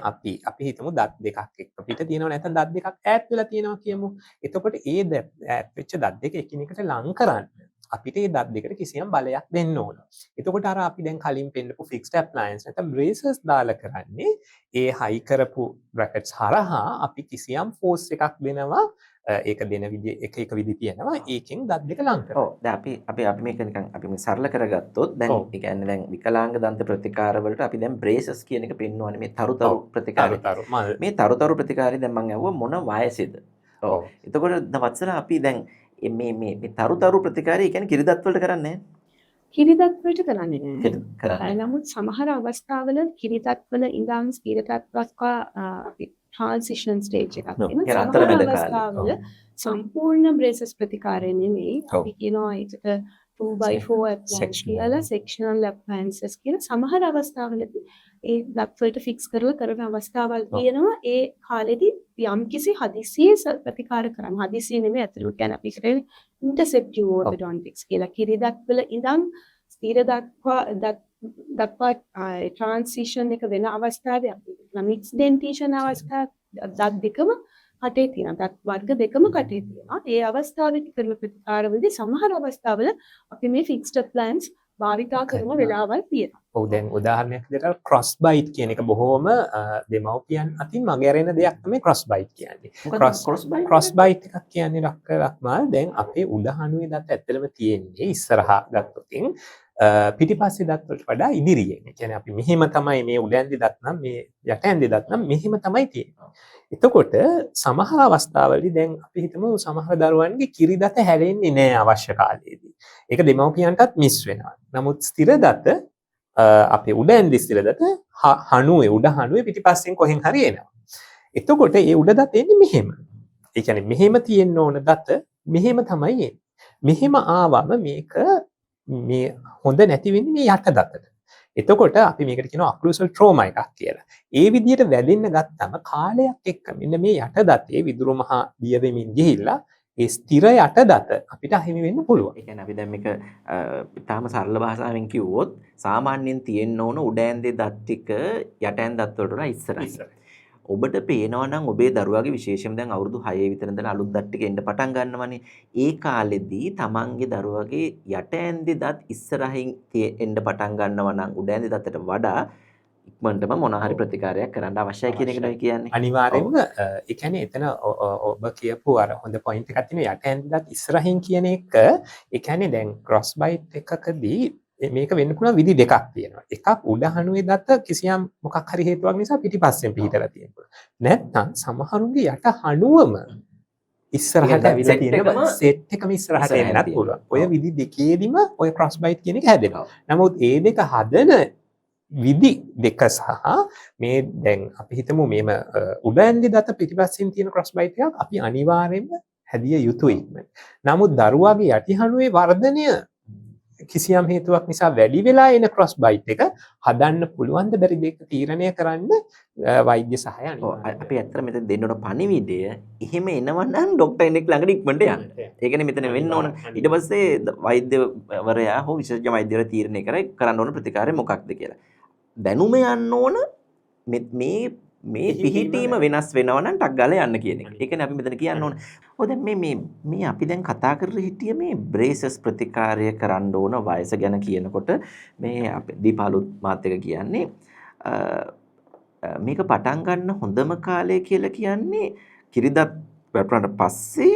අපි හිතමු දත් දෙකක් එක්ක පිට තියෙනවා නැත්නම් දත් දෙකක් ඈත් වෙලා තියෙනවා කියමු. එතකොට ඒ ඈත් වෙච්ච දත් දෙක එකිනෙකට ලං කරන්න අපිට මේ දත් දෙකට කිසියම් බලයක් දෙන්න ඕන. එතකොට අර අපි දැන් කලින් පෙන්නපු fixed appliance නැත්නම් braces දාලා කරන්නේ ඒ හයි කරපු brackets හරහා අපි කිසියම් force එකක් දෙනවා ඒක දෙන විදිහ එක විදි තියෙනවා. ඒකෙන් දත් දෙක ලං කරනවා. ඔව් දැන් අපි මේක නිකන් අපි මේ සරල කරගත්තොත් දැන් ඒ කියන්නේ දැන් විකලාංග දන්ත ප්‍රතිකාර වලට අපි දැන් බ්‍රේසස් කියන එක පෙන්වන්නේ මේ තරුතරු ප්‍රතිකාරය. මේ තරුතරු ප්‍රතිකාරය දැන් මම අහුවා මොන වයසේද? ඔව්. එතකොට වත්සල අපි දැන් මේ තරුතරු ප්‍රතිකාරය කියන්නේ කිරිදත් වලට කරන්නේ නැහැ. කිරිදත් වලට කරන්නේ නැහැ. නමුත් සමහර අවස්ථාවල කිරිදත් වල ඉඳන් ස්ථිරතත් දක්වා අපි ට්‍රාන්සිෂන් ස්ටේජ් එකක් තියෙනවා. සමහර අවස්ථාවල සම්පූර්ණ බ්‍රේසස් ප්‍රතිකාරය නෙමෙයි. අපි කියනවා ඒකට 2x4 appliance කියලා sectional appliances කියලා සමහර අවස්ථාවලදී ඒ දත් වලට ෆික්ස් කරලා කරන අවස්ථාවල් තියෙනවා. ඒ කාලෙදී යම්කිසි හදිසියේ ප්‍රතිකාර කරන්න. හදිසිය නෙමෙයි ඇත්තට කියන්නේ අපි කරේ interceptive orthodontics කියලා. කිරිදත් වල ඉඳන් ස්ථිර දක්වා transition එක වෙන අවස්ථාවේ අපි mixed dentition අවස්ථාව දත් දෙකම කටේ තියෙනවා. දත් වර්ග දෙකම කටේ තියෙනවා. ඒ අවස්ථාවේදී කරන ප්‍රතිකාරවලදී සමහර අවස්ථාවල අපි මේ fixed appliance භාවිතා කරන වෙලාවල් තියෙනවා. ඔව් දැන් උදාහරණයක් විදිහට cross bite කියන එක බොහෝම දෙමව්පියන් අතින් මගහැරෙන දෙයක් තමයි cross bite කියන්නේ. cross bite එකක් කියන්නේ ලක්මාල් දැන් අපේ උඩහනුවේ දත් ඇත්තටම තියෙන්නේ ඉස්සරහා ගත්තොතින් පිටිපස්සේ දත් වලට වඩා ඉදිරියෙන්. ඒ කියන්නේ අපි මෙහෙම තමයි මේ උඩ ඇන්දේ දත් නම් මේ යට ඇන්දේ දත් නම් මෙහෙම තමයි තියෙන්නේ. එතකොට සමහර අවස්ථාවලදී දැන් අපි හිතමු සමහර දරුවන්ගේ කිරි දත හැලෙන්නේ නැහැ අවශ්‍ය කාලයේදී. ඒක දෙමව්පියන්ටත් මිස් වෙනවා. නමුත් ස්ථිර දත අපේ උඩ ඇන්දේ ස්ථිර දත හණුවේ උඩ හණුවේ පිටිපස්සෙන් කොහෙන් හරි එනවා. එතකොට ඒ උඩ දත එන්නේ මෙහෙම. ඒ කියන්නේ මෙහෙම තියෙන්න ඕන දත මෙහෙම තමයි එන්නේ. මෙහෙම ආවම මේක මේ හොඳ නැති වෙන්නේ මේ යට දතට. එතකොට අපි මේකට කියනවා occlusal trauma එකක් කියලා. ඒ විදිහට වැදෙන්න ගත්තම කාලයක් එක්ක මෙන්න මේ යට දතේ විදුරු මහා දිය වෙමින් ගිහිල්ලා ඒ ස්ථිර යට දත අපිට අහිමි වෙන්න පුළුවන්. ඒ කියන්නේ අපි දැන් මේක තාම සරල භාෂාවෙන් කිව්වොත් සාමාන්‍යයෙන් තියෙන්න ඕන උඩ ඇන්දේ දත් ටික යට ඇන්ද දත් වලට වඩා ඉස්සරහයි. ඔබට පේනවා නම් ඔබේ දරුවාගේ විශේෂයෙන් දැන් අවුරුදු 6 විතර ඉඳලා අලුත් දත් ටික එන්න පටන් ගන්නවනේ. ඒ කාලෙදී තමන්ගේ දරුවාගේ යට ඇන්දේ දත් ඉස්සරහින් එන්න පටන් ගන්නවා නම් උඩ ඇන්දේ දතට වඩා ඉක්මනටම මොන හරි ප්‍රතිකාරයක් කරන්න අවශ්‍යයි කියන එක නේද කියන්නේ. අනිවාර්යෙන්ම ඒ කියන්නේ එතන ඔබ කියපු අර හොඳ පොයින්ට් එකක් තියෙනවා යට ඇන්දේ දත් ඉස්සරහින් කියන එක. ඒ කියන්නේ දැන් ක්‍රොස් බයිට් එකකදී මේක වෙන්න පුළුවන් විදි දෙකක් තියෙනවා. එකක් උඩ හනුවේ දත්ත කිසියම් මොකක් හරි හේතුවක් නිසා පිටිපස්සෙන් පිහිටලා තියෙනවා. නැත්නම් සමහරුන්ගේ යට හනුවම ඉස්සරහට ඇවිල්ලා තියෙනවා සෙට් එකම ඉස්සරහට එන්නත් පුළුවන්. ඔය විදි දෙකේදීම ඔය ක්‍රොස් බයිට් කියන එක හැදෙනවා. නමුත් ඒ දෙක හදන විදි දෙක සහ මේ දැන් අපි හිතමු මේම උඩ ඇන්දේ දත්ත පිටිපස්සෙන් තියෙන ක්‍රොස් බයිට් එකක් අපි අනිවාර්යයෙන්ම හැදිය යුතුයි. නමුත් දරුවාගේ යටි හනුවේ වර්ධනය කිසියම් හේතුවක් නිසා වැඩි වෙලා එන ක්‍රොස් බයිට් එක හදන්න පුළුවන් ද බැරිද ඒක තීරණය කරන්න වෛද්‍ය සහාය අනිවාර්යයි. අපි ඇත්තට මෙතන දෙන්න ඕන පණිවිඩය එහෙම එනවනම් ડોක්ටර් කෙනෙක් ළඟට ඉක්මනට යන්න. ඒකනේ මෙතන වෙන්න ඕන. ඊට පස්සේ වෛද්‍යවරයා හෝ විශේෂඥ වෛද්‍යවරයා තීරණය කරන්න ඕන ප්‍රතිකාරය මොකක්ද කියලා. දැනුම යන්න ඕන මේ පිහිටීම වෙනස් වෙනවා නම් ටක් ගාලා යන්න කියන එක. ඒකනේ අපි මෙතන කියන්න ඕන. ඔය දැන් මේ අපි දැන් කතා කරලා හිටිය මේ බ්‍රේසස් ප්‍රතිකාරය කරන්න ඕන වයස ගැන කියනකොට මේ අපේ දීපාලුත් මාත් එක කියන්නේ මේක පටන් ගන්න හොඳම කාලය කියලා කියන්නේ කිරිදත් වැටුණාට පස්සේ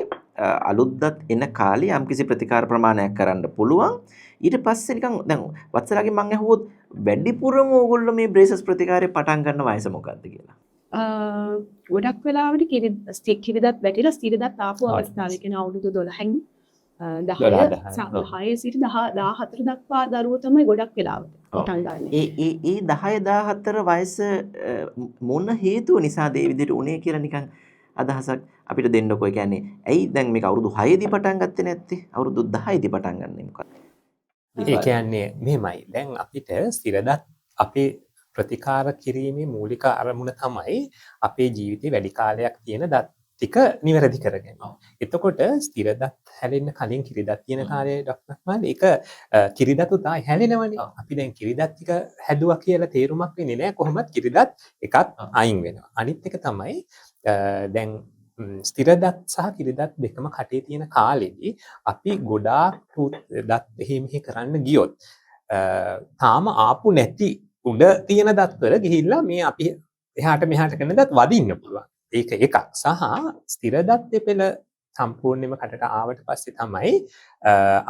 අලුත් දත් එන කාලේ යම්කිසි ප්‍රතිකාර ප්‍රමාණයක් කරන්න පුළුවන්. ඊට පස්සේ නිකන් දැන් වත්සලාගෙන් මම අහුවොත් වැඩිපුරම ඕගොල්ලෝ මේ බ්‍රේසස් ප්‍රතිකාරය පටන් ගන්න වයස මොකක්ද කියලා. ගොඩක් වෙලාවට කිරිදත් වැටිලා ස්ථිරදත් ආපු අවස්ථාවේ කියන අවුරුදු 12න් 10 සිට 14 දක්වා දරුවෝ තමයි ගොඩක් වෙලාවට පටන් ගන්න. ඒ 10 14 වයස මොන හේතුව නිසාද ඒ විදිහට උනේ කියලා නිකන් අදහසක් අපිට දෙන්නකෝ. ඒ කියන්නේ ඇයි දැන් මේක අවුරුදු 6 දී පටන් ගත්තේ නැත්තේ? අවුරුදු 10 දී පටන් ගන්නේ මොකක්ද? ඒ කියන්නේ මෙහෙමයි. දැන් අපිට ස්ථිරදත් අපේ ප්‍රතිකාර කිරීමේ මූලික අරමුණ තමයි අපේ ජීවිතේ වැඩි කාලයක් තියෙන දත් ටික නිවැරදි කරගන්න. එතකොට ස්ථිරදත් හැලෙන්න කලින් කිරිදත් තියෙන කාලේ ඩොක්ටර් ඒක කිරිදතුත් ආයි හැලෙනවනේ. අපි දැන් කිරිදත් ටික හැදුවා කියලා තේරුමක් වෙන්නේ නැහැ. කොහොමද කිරිදත් එකක් අයින් වෙනවා. අනිත් එක තමයි දැන් ස්ථිරදත් සහ කිරිදත් දෙකම කටේ තියෙන කාලෙදී අපි ගොඩාක් දත් මෙහෙ කරන්න ගියොත් තාම ආපු නැති උඩ තියෙන දත්වල ගිහිල්ලා මේ අපි එහාට මෙහාට කරන දත් වදින්න පුළුවන්. ඒක එකක්. සහ ස්ථිර දත් දෙපෙළ සම්පූර්ණයෙන්ම කටට ආවට පස්සේ තමයි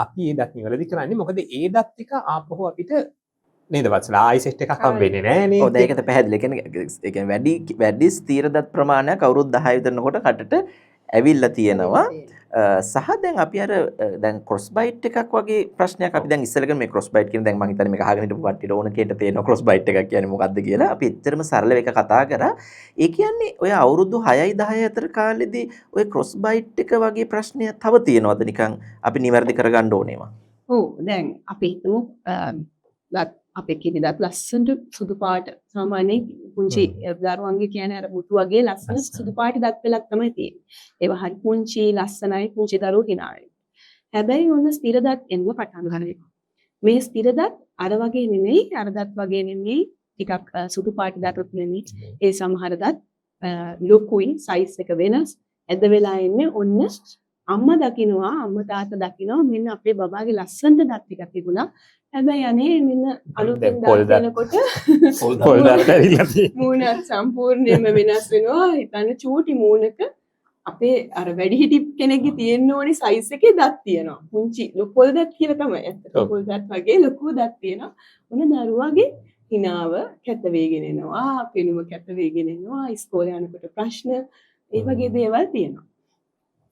අපි ඒ දත් නිවැරදි කරන්නේ. මොකද ඒ දත් ටික ආපහු අපිට නේද වත්සලා ආයි සෙට් එකක් හම්බෙන්නේ නැහැ නේද? ඔව් දැන් ඒකත් පැහැදිලි. ඒ කියන්නේ වැඩි ස්ථීර දත් ප්‍රමාණයක් අවුරුදු 10 විතරනකොට කටට ඇවිල්ලා තියෙනවා. සහ දැන් අපි අර දැන් ක්‍රොස් බයිට් එකක් වගේ ප්‍රශ්නයක් අපි දැන් ඉස්සෙල්ලා මේ ක්‍රොස් බයිට් කියන දැන් මම හිතන්නේ මේක අහගෙන හිටපු කට්ටියට ඕන කේට තේරෙනවා ක්‍රොස් බයිට් එකක් කියන්නේ මොකක්ද කියලා. අපි එච්චරම සරලව එක කතා කරා. ඒ කියන්නේ ඔය අවුරුදු 6යි 10යි අතර කාලෙදී ඔය ක්‍රොස් බයිට් එක වගේ ප්‍රශ්නයක් තව තියෙනවද නිකන් අපි නිවැරදි කරගන්න ඕනේවා? ඔව් දැන් අපි හිතමු අපේ කිරිදත් ලස්සනට සුදු පාට සාමාන්‍යයෙන් පුංචි දරුවන්ගේ කියන්නේ අර මුතු වගේ ලස්සන සුදු පාට දත් පෙලක් තමයි තියෙන්නේ. ඒවා හරි පුංචි ලස්සනයි පුංචි දරුවෝ කිනාවේ. හැබැයි ඔන්න ස්ථිර දත් එන්න පටන් ගන්නවා. මේ ස්ථිර දත් අර වගේ නෙමෙයි අර දත් වගේ නෙමෙයි ටිකක් සුදු පාට දත් නෙමෙයි. ඒ සමහර දත් ලොකුයි සයිස් එක වෙනස්. ඇද වෙලා ඉන්නේ ඔන්න අම්මා දකින්නවා අම්මා තාත්තා දකින්නවා මෙන්න අපේ බබාගේ ලස්සනට දත් ටිකක් තිබුණා. හැබැයි අනේ මෙන්න අලුතෙන් දත් දෙනකොට පොල් දත් ඇවිල්ලා තියෙනවා. මූණ සම්පූර්ණයෙන්ම වෙනස් වෙනවා. හිතන්න චූටි මූණක අපේ අර වැඩිහිටි කෙනෙක්ගේ තියෙන්න ඕනේ සයිස් එකේ දත් තියෙනවා. පුංචි පොල් දත් කියලා තමයි. ඇත්තටම පොල් දත් වගේ ලොකු දත් තියෙනවා. මොන දරුවාගේ හිනාව කැත වේගෙන එනවා. පෙනුම කැත වේගෙන එනවා. ඉස්කෝලේ යනකොට ප්‍රශ්න ඒ වගේ දේවල් තියෙනවා.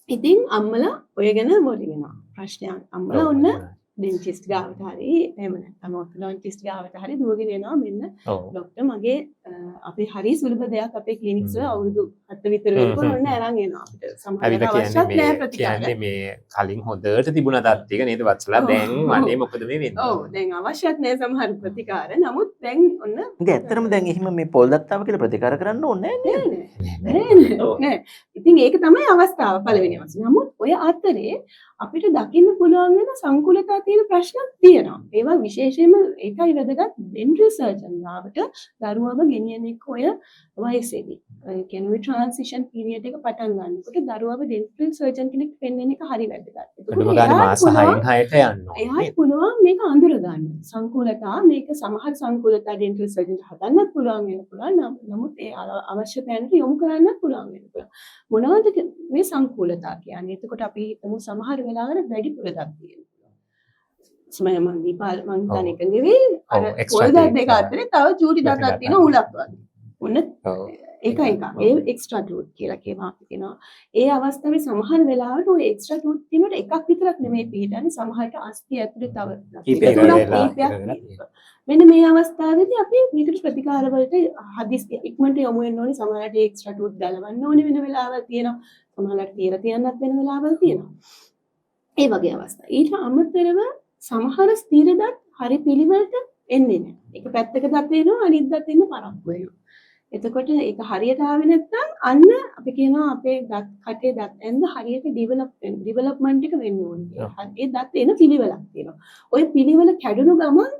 ඉතින් අම්මලා ඔය ගැන මොලි වෙනවා. ප්‍රශ්නයක් අම්මලා ඔන්න ඩෙන්ටිස්ට් ගාවට හරි එහෙම නැත්නම් ඔර්තොඩොන්ටිස්ට් ගාවට හරි දුවගෙන එනවා මෙන්න ડોක්ටර් මගේ අපේ හරි සුලභ දෙයක් අපේ ක්ලිනික්ස් වල අවුරුදු 7 විතර වෙනකොට ඔන්න අරන් එනවා අපිට සමහරවිට අවශ්‍යත් නැහැ ප්‍රතිකාර. කියන්නේ මේ කලින් හොඳට තිබුණ දත් ටික නේද වත්සලා දැන් අනේ මොකද මේ වෙන්නේ? ඔව් දැන් අවශ්‍යත් නැහැ සමහර ප්‍රතිකාර. නමුත් දැන් ඔන්න ඉතින් ඇත්තටම දැන් එහෙම මේ පොල් දත්තාව කියලා ප්‍රතිකාර කරන්න ඕනේ නෑ. ඉතින් ඒක තමයි අවස්ථාව පළවෙනි අවස්ථාව. නමුත් ඔය අතරේ අපිට දකින්න පුළුවන් වෙන සංකුලතා තියෙන ප්‍රශ්නක් තියෙනවා. ඒවා විශේෂයෙන්ම ඒකයි වැදගත් ඩෙන්ටල් සර්ජන් ලාවට දරුවව ගෙනියන එක ඔය වයසේදී. ඒ කියන්නේ ට්‍රාන්සිෂන් පීරියඩ් එක පටන් ගන්නකොට දරුවව ඩෙන්ටල් සර්ජන් කෙනෙක් වෙන්න එක හරි වැදගත්. ඒකම ගන්න මාස 6න් 6ට යන්න ඕනේ. එයාට පුළුවන් මේක අඳුර ගන්න. සංකුලතා මේක සමහර සංකුලතා ඩෙන්ටල් සර්ජන් හදන්නත් පුළුවන් වෙන පුළුවන්. නමුත් ඒ අවශ්‍ය තැනට යොමු කරන්නත් පුළුවන් වෙන පුළුවන්. මොනවද මේ සංකුලතා කියන්නේ? එතකොට අපි හිතමු සමහර වෙලාවට වැඩිපුර දත් තියෙනවා. ස්මය මන් දීපාල මං හිතන එක නෙවෙයි අර පොල් දත් දෙක අතරේ තව චූටි දතක් තියෙන උලක් වගේ. ඔන්න ඒක එක. ඒ එක්ස්ට්‍රා ටූත් කියලා කියනවා. ඒ අවස්ථාවේ සමහර වෙලාවට ඔය එක්ස්ට්‍රා ටූත් තියෙනකොට එකක් විතරක් නෙමෙයි පිටින්නේ සමහරට අස්තිය ඇතුලේ තව මෙන්න මේ අවස්ථාවේදී අපි මේකට ප්‍රතිකාර වලට හදිස්සි ඉක්මනට යොමු වෙන්න ඕනේ. සමහරට එක්ස්ට්‍රා ටූත් ගලවන්න ඕනේ වෙන වෙලාවල් තියෙනවා. සමහරට තියලා තියන්නත් වෙන වෙලාවල් තියෙනවා. ඒ වගේ අවස්ථා. ඊට අමතරව සමහර ස්ථිර දත් හරි පිළිවෙලට එන්නේ නැහැ. එක පැත්තක දත් එනවා අනිත් දත් එන්න පරක්කු වෙනවා. එතකොට ඒක හරියට ආවේ නැත්නම් අන්න අපි කියනවා අපේ දත් කටේ දත් එන්න හරියට ඩෙවලොප්මන්ට් එක වෙන්න ඕනේ. ඒ දත් එන පිළිවෙලක් තියෙනවා. ওই පිළිවෙල කැඩුණු ගමන්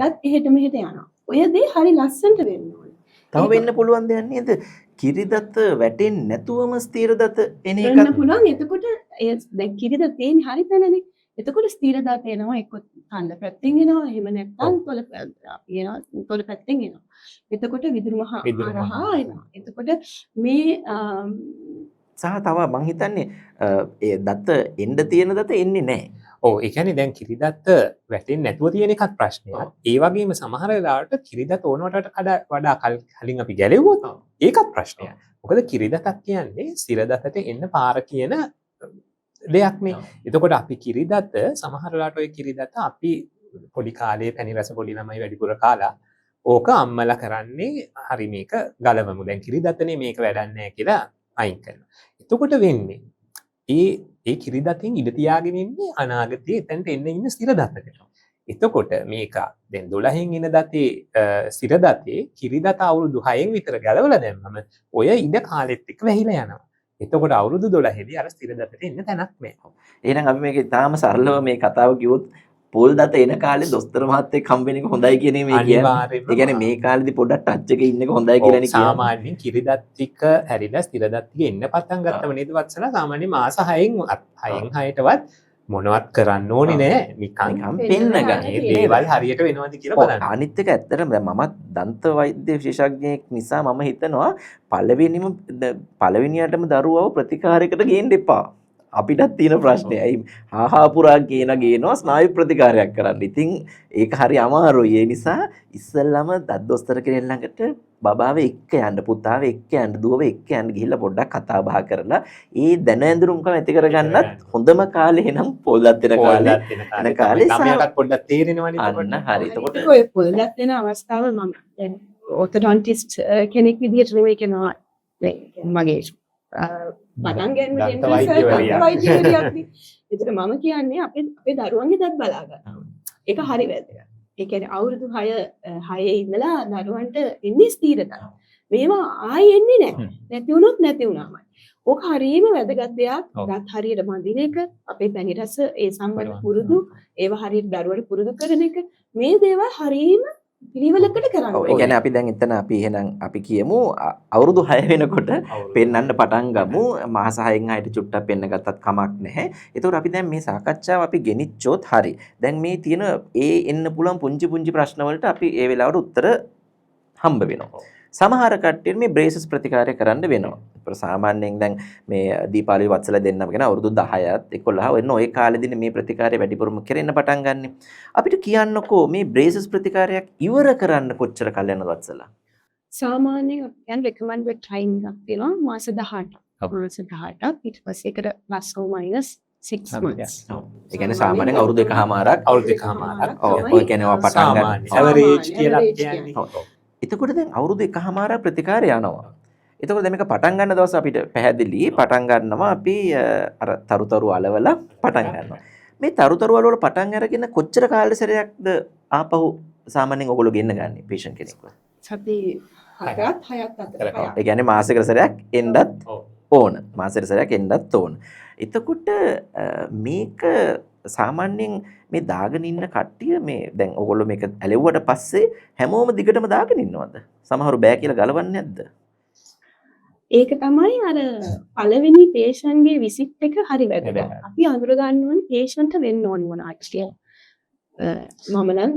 දත් එහෙට මෙහෙට යනවා. ඔය දේ හරි ලස්සනට වෙන්න ඕනේ. තව වෙන්න පුළුවන් දෙයක් නේද? කිරිදත් වැටෙන්නේ නැතුවම ස්ථීර දත එන එකක් වෙන්න පුළුවන්. එතකොට ඒ දැන් කිරිද තියෙන්නේ හරි තැනනේ. එතකොට ස්ථීර දත එනවා එක්ක කන්ද පැත්තෙන් එනවා. එහෙම නැත්නම් තොල අපි එනවා තොල පැත්තෙන් එනවා. එතකොට විදුරු මහා හරහා එනවා. එතකොට මේ සහ තව මං හිතන්නේ ඒ දත එන්න තියෙන දත එන්නේ නැහැ. ඔව් ඒ කියන්නේ දැන් කිරිදත් වැටෙන්නේ නැතුව තියෙන එකක් ප්‍රශ්නයක්. ඒ වගේම සමහර වෙලාවට කිරිදත් ඕනවට වඩා කලින් අපි ගැලෙව්වොත් ඒකත් ප්‍රශ්නයක්. මොකද කිරිදතක් කියන්නේ ස්ථිර දතට එන්න පාර කියන දෙයක් නේ. එතකොට අපි කිරිදත සමහර වෙලාවට ඔය කිරිදත අපි පොඩි කාලේ පැණි රස පොඩි ළමයි වැඩිපුර කාලා ඕක අම්මලා කරන්නේ හරි මේක ගලවමු. දැන් කිරිදතනේ මේක වැඩක් නැහැ කියලා අයින් කරනවා. එතකොට වෙන්නේ ඒ කිරිදතෙන් ඉඳ තියාගෙන ඉන්නේ අනාගතයේ එතනට එන්න ඉන්න ස්ථිර දතකට. එතකොට මේක දැන් 12න් එන දතේ ස්ථිර දතේ කිරිදත අවුරුදු 6න් විතර ගලවලා දැම්මම ඔය ඉඳ කාලෙත් එක්ක වැහිලා යනවා. එතකොට අවුරුදු 12 දී අර ස්ථිර දතට එන්න තැනක් නැහැ. එහෙනම් අපි මේක තාම සරලව මේ කතාව කිව්වොත් පොල් දත එන කාලේ දොස්තර මහත්තයෙක් හම්බෙන එක හොඳයි කියන මේ කියන්නේ. ඒ කියන්නේ මේ කාලේදී පොඩ්ඩක් ටච් එකේ ඉන්න එක හොඳයි කියලා නේ කියන්නේ. සාමාන්‍යයෙන් කිරිදත් ටික හැරිලා ස්ථිර දත් ටික එන්න පටන් ගත්තම නේද වත්සලා සාමාන්‍යයෙන් මාස 6න් 6ටවත් මොනවත් කරන්න ඕනේ නෑ. නිකන් පෙන්න ගන්න. මේ දේවල් හරියට වෙනවද කියලා බලන්න. අනිත් එක ඇත්තටම දැන් මමත් දන්ත වෛද්‍ය විශේෂඥයෙක් නිසා මම හිතනවා පළවෙනියටම දරුවව ප්‍රතිකාරයකට ගේන්න එපා. අපිටත් තියෙන ප්‍රශ්නේ. ඇයි හාහා පුරා ගේනවා ස්නායු ප්‍රතිකාරයක් කරන්න. ඉතින් ඒක හරි අමාරුයි. ඒ නිසා ඉස්සෙල්ලාම දත් දොස්තර කෙනෙක් ළඟට බබාව එක්ක යන්න, පුතාව එක්ක යන්න, දුවව එක්ක යන්න ගිහිල්ලා පොඩ්ඩක් කතා බහ කරලා ඒ දැන ඇඳුරුම්කම ඇති කරගන්නත් හොඳම කාලේ එනම් පොල්ලත් වෙන කාලේ. එන කාලේ ළමයාට පොඩ්ඩක් තේරෙනවනේ අන්න හරි. එතකොට ඔය පොල්ලත් වෙන අවස්ථාව මම දැන් ඔර්තොඩොන්ටිස්ට් කෙනෙක් විදිහට නෙමෙයි කියනවා මගේ පටන් ගන්න වෛද්‍යවරියක්. ඒකට මම කියන්නේ අපේ දරුවන්ගේ දත් බලා ගන්න. ඒක හරි වැදගත්. ඒ කියන්නේ අවුරුදු 6 ඉඳලා දරුවන්ට එන්නේ ස්ථිරතාව. මේවා ආයෙ එන්නේ නැහැ. නැති වුණොත් නැති වුණාමයි. ඕක හරියම වැදගත් දෙයක්. දත් හරියට බඳින එක, අපේ පැණි රස ඒ සම්බන්ධ පුරුදු, ඒවා හරියට දරුවට පුරුදු කරන එක, මේ දේවල් හරියම පිළිවෙලකට කරන්න. ඒ කියන්නේ අපි දැන් එතන අපි එහෙනම් අපි කියමු අවුරුදු 6 වෙනකොට පෙන්වන්න පටන් ගමු. මාස 6න් ආයෙත් චුට්ටක් පෙන්න ගත්තත් කමක් නැහැ. ඒතකොට අපි දැන් මේ සාකච්ඡාව අපි ගෙනිච්චොත් හරි. දැන් මේ තියෙන එන්න පුළුවන් පුංචි පුංචි ප්‍රශ්න වලට අපි ඒ වෙලාවට උත්තර හම්බ වෙනවා. සමහර කට්ටියට මේ බ්‍රේසස් ප්‍රතිකාරය කරන්න වෙනවා. සාමාන්‍යයෙන් දැන් මේ දීපාවලි වත්සල දෙන්නම ගැන අවුරුදු 10ත් 11 වෙන ওই කාලෙදිනේ මේ ප්‍රතිකාරය වැඩිපුරම කරෙන්න පටන් ගන්නෙ. අපිට කියන්නකෝ මේ බ්‍රේසස් ප්‍රතිකාරයක් ඉවර කරන්න කොච්චර කල් යනවද වත්සලා? සාමාන්‍යයෙන් අපි recommended time එකක් තියෙනවා මාස 18ක්. මාස 18ක් ඊට පස්සේ ඒකට plus or minus 6 months. ඒ කියන්නේ සාමාන්‍යයෙන් අවුරුදු 1කමාරක්. ඔය කියන්නේ ඔය පටන් ගන්න ඇවරේජ් කියලා කියන්නේ. එතකොට දැන් අවුරුදු 1කමාරක් ප්‍රතිකාරය යනවා. එතකොට දැන් මේක පටන් ගන්න දවස් අපිට පැහැදිලි පටන් ගන්නවා අපි අර තරුතරු අලවලා පටන් ගන්නවා. මේ තරුතරු අලවල පටන් අරගෙන කොච්චර කාල සැරයක්ද ආපහු සාමාන්‍යයෙන් ඔයගොල්ලෝ ගෙන්න ගන්නේ patient කෙනෙක්ව? සති 6ක් අතර. ඒ කියන්නේ මාසෙකට සැරයක් එන්නත් ඕන. මාසෙකට සැරයක් එන්නත් ඕන. එතකොට මේක සාමාන්‍යයෙන් මේ දාගෙන ඉන්න කට්ටිය මේ දැන් ඔයගොල්ලෝ මේක ඇලෙව්වට පස්සේ හැමෝම දිගටම දාගෙන ඉන්නවද? සමහරු බෑ කියලා ගලවන්නේ නැද්ද? ඒක තමයි අර පළවෙනි patient ගේ visit එක හරි වැදගත්. අපි අඳුර ගන්න ඕනේ patient වෙන්න ඕන මොනවද කියලා. මම නම්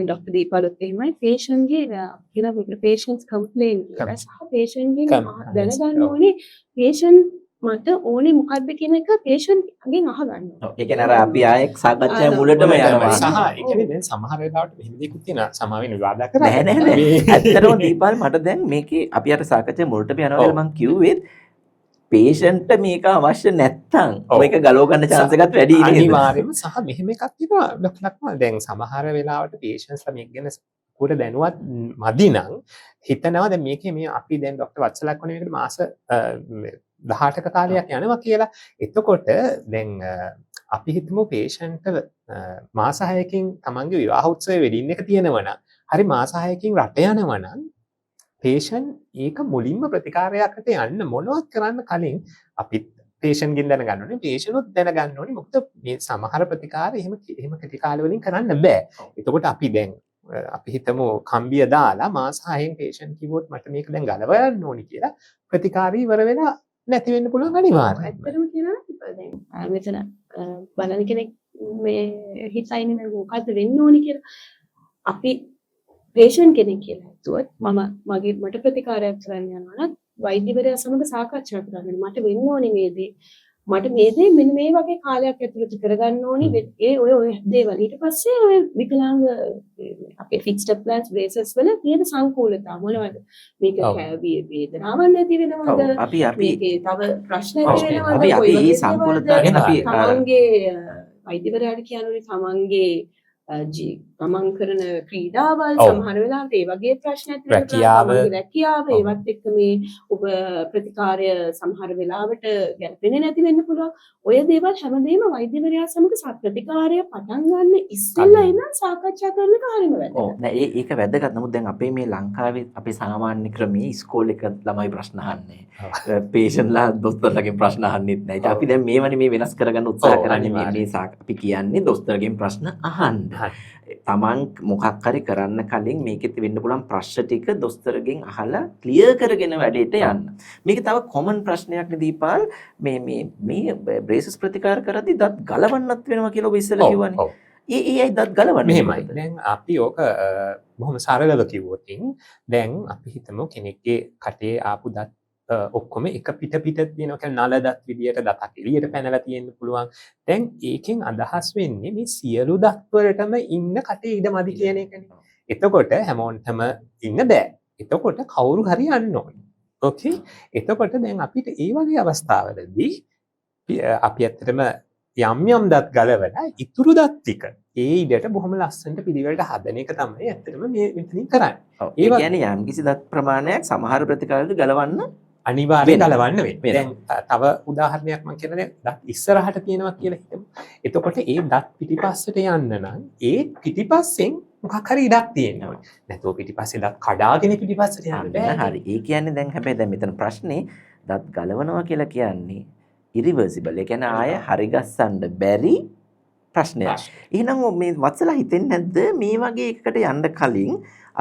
ડોક્ટર දීපාලොත් එහෙමයි patient ගේ කියන patients complaint කියලා සහ patient ගෙන් දැනගන්න ඕනේ patient මට ඕනේ මොකද්ද කියන එක patient ගෙන් අහගන්න ඕනේ. ඒ කියන්නේ අර අපි ආයෙ සාකච්ඡාවේ මුලටම යනවා. සහ ඒ කියන්නේ දැන් සමහර වෙලාවට මෙහෙම දෙයක් තියෙනවා. සමාවෙන් විවාදයක් කරා. නෑ. ඇත්තටම දීපාල් මට දැන් මේකේ අපි අර සාකච්ඡාවේ මුලටම යනවා කියලා මම කිව්වෙත් patient මේක අවශ්‍ය නැත්තම් මේක ගලව ගන්න chance එකත් වැඩි නේද? අනිවාර්යයෙන්ම සහ මෙහෙම එකක් තියෙනවා ડોක්ටර් ලක්මල් දැන් සමහර වෙලාවට patients ලා මේක ගැන කොට දැනුවත් මදි නම් හිතනවා දැන් මේකේ මේ අපි දැන් ડોක්ටර් වත්සලක් වනේ මේකට මාස 18ක කාලයක් යනවා කියලා. එතකොට දැන් අපි හිතමු patient මාස 6කින් තමන්ගේ විවාහ උත්සවයේ වෙඩින් එක තියෙනවා නම් හරි මාස 6කින් රට යනවා නම් patient ඒක මුලින්ම ප්‍රතිකාරයකට යන්න මොනවත් කරන්න කලින් අපි patient ගෙන් දැනගන්න ඕනේ patient උත් දැනගන්න ඕනේ මොකද මේ සමහර ප්‍රතිකාර එහෙම කෙටි කාලෙ වලින් කරන්න බෑ. එතකොට අපි දැන් අපි හිතමු කම්බිය දාලා මාස 6න් patient කිව්වොත් මට මේක දැන් ගලව යන්න ඕනි කියලා ප්‍රතිකාරී ඉවර වෙලා නැති වෙන්න පුළුවන් අනිවාර්යයෙන්. ඇත්තටම කියනවා දැන් මෙතන බලන කෙනෙක් මේ හිතයිනේ මොකද්ද වෙන්න ඕනි කියලා. අපි patient කෙනෙක් කියලා හිතුවොත් මට ප්‍රතිකාරයක් කරන්න යනවා නම් වෛද්‍යවරයා සමග සාකච්ඡා කරගෙන මට වෙන්න ඕනේ මේ දේ. මට මේ දේ මෙන්න මේ වගේ කාලයක් ඇතුළත කරගන්න ඕනේ. ඔය දේවල් ඊට පස්සේ ඔය විකලාංග අපේ fixed plans braces වල තියෙන සංකූලතා මොනවද? මේක වේදනාවක් නැති වෙනවද? මේකේ තව ප්‍රශ්න ඇති වෙනවද? අපි මේ සංකූලතා ගැන අපි තමන්ගේ වෛද්‍යවරයාට කියන්නේ තමන්ගේ ගමන් කරන ක්‍රීඩාවල් සමහර වෙලාවට ඒ වගේ ප්‍රශ්න ඇති වෙනවා. රැකියාව ඒවත් එක්ක මේ ඔබ ප්‍රතිකාරය සමහර වෙලාවට ගැලපෙන්නේ නැති වෙන්න පුළුවන්. ඔය දේවල් හැමදේම වෛද්‍යවරයා සමග ප්‍රතිකාරය පටන් ගන්න ඉස්සෙල්ලා ඉඳන් සාකච්ඡා කරන එක හරිම වැදගත්. ඔව් නෑ ඒක වැදගත්. නමුත් දැන් අපේ මේ ලංකාවේ අපේ සාමාන්‍ය ක්‍රමයේ ඉස්කෝලේ එක ළමයි ප්‍රශ්න අහන්නේ. පේෂන්ට්ලා දොස්තරලාගෙන් ප්‍රශ්න අහන්නෙත් නෑ. ඉතින් අපි දැන් මේවනේ මේ වෙනස් කරගන්න උත්සාහ කරන්නේ මේ අපි කියන්නේ දොස්තරගෙන් ප්‍රශ්න අහන්න. තමන් මොකක් හරි කරන්න කලින් මේකෙත් වෙන්න පුළුවන් ප්‍රශ්න ටික දොස්තරගෙන් අහලා ක්ලියර් කරගෙන වැඩේට යන්න. මේක තව කොමන් ප්‍රශ්නයක් නේ දීපාල් මේ බ්‍රේසස් ප්‍රතිකාර කරද්දී දත් ගලවන්නත් වෙනවා කියලා ඔබ ඉස්සෙල්ලා කිව්වනේ. ඒ දත් ගලවන්නේ මෙහෙමයි. දැන් අපි ඕක බොහොම සරලව කිව්වොත් දැන් අපි හිතමු කෙනෙක්ගේ කටේ ආපු දත් ඔක්කොම එක පිට තියෙනවා. කියන්නේ නල දත් විදියට දතක් එළියට පැනලා තියෙන්න පුළුවන්. දැන් ඒකෙන් අදහස් වෙන්නේ මේ සියලු දත් වලටම ඉන්න කටේ ඉඩ මදි කියන එකනේ. එතකොට හැමෝටම ඉන්න බෑ. එතකොට කවුරු හරි යන්න ඕනේ. ඕකේ. එතකොට දැන් අපිට ඒ වගේ අවස්ථාවලදී අපි ඇත්තටම යම් දත් ගලවලා ඉතුරු දත් ටික ඒ ඉඩට බොහොම ලස්සනට පිළිවෙලට හදන එක තමයි ඇත්තටම මේ මෙතනින් කරන්නේ. ඒ කියන්නේ යම් කිසි දත් ප්‍රමාණයක් සමහර ප්‍රතිකාරවලදී ගලවන්න අනිවාර්යෙන් ගලවන්න වෙන්නේ. දැන් තව උදාහරණයක් මම කියනවා දැන් දත් ඉස්සරහට තියෙනවා කියලා හිතමු. එතකොට ඒ දත් පිටිපස්සට යන්න නම් ඒ පිටිපස්සෙන් මොකක් හරි ඉඩක් තියෙන්න ඕනේ. නැත්නම් පිටිපස්සේ දත් කඩාගෙන පිටිපස්සට යන්න බෑ. හරි. ඒ කියන්නේ දැන් හැබැයි දැන් මෙතන ප්‍රශ්නේ දත් ගලවනවා කියලා කියන්නේ ඉරිවර්සිබල්. ඒ කියන්නේ ආය හරි ගස්සන්න බැරි ප්‍රශ්නයක්. එහෙනම් මේ වත්සලා හිතෙන්නේ නැද්ද මේ වගේ එකකට යන්න කලින්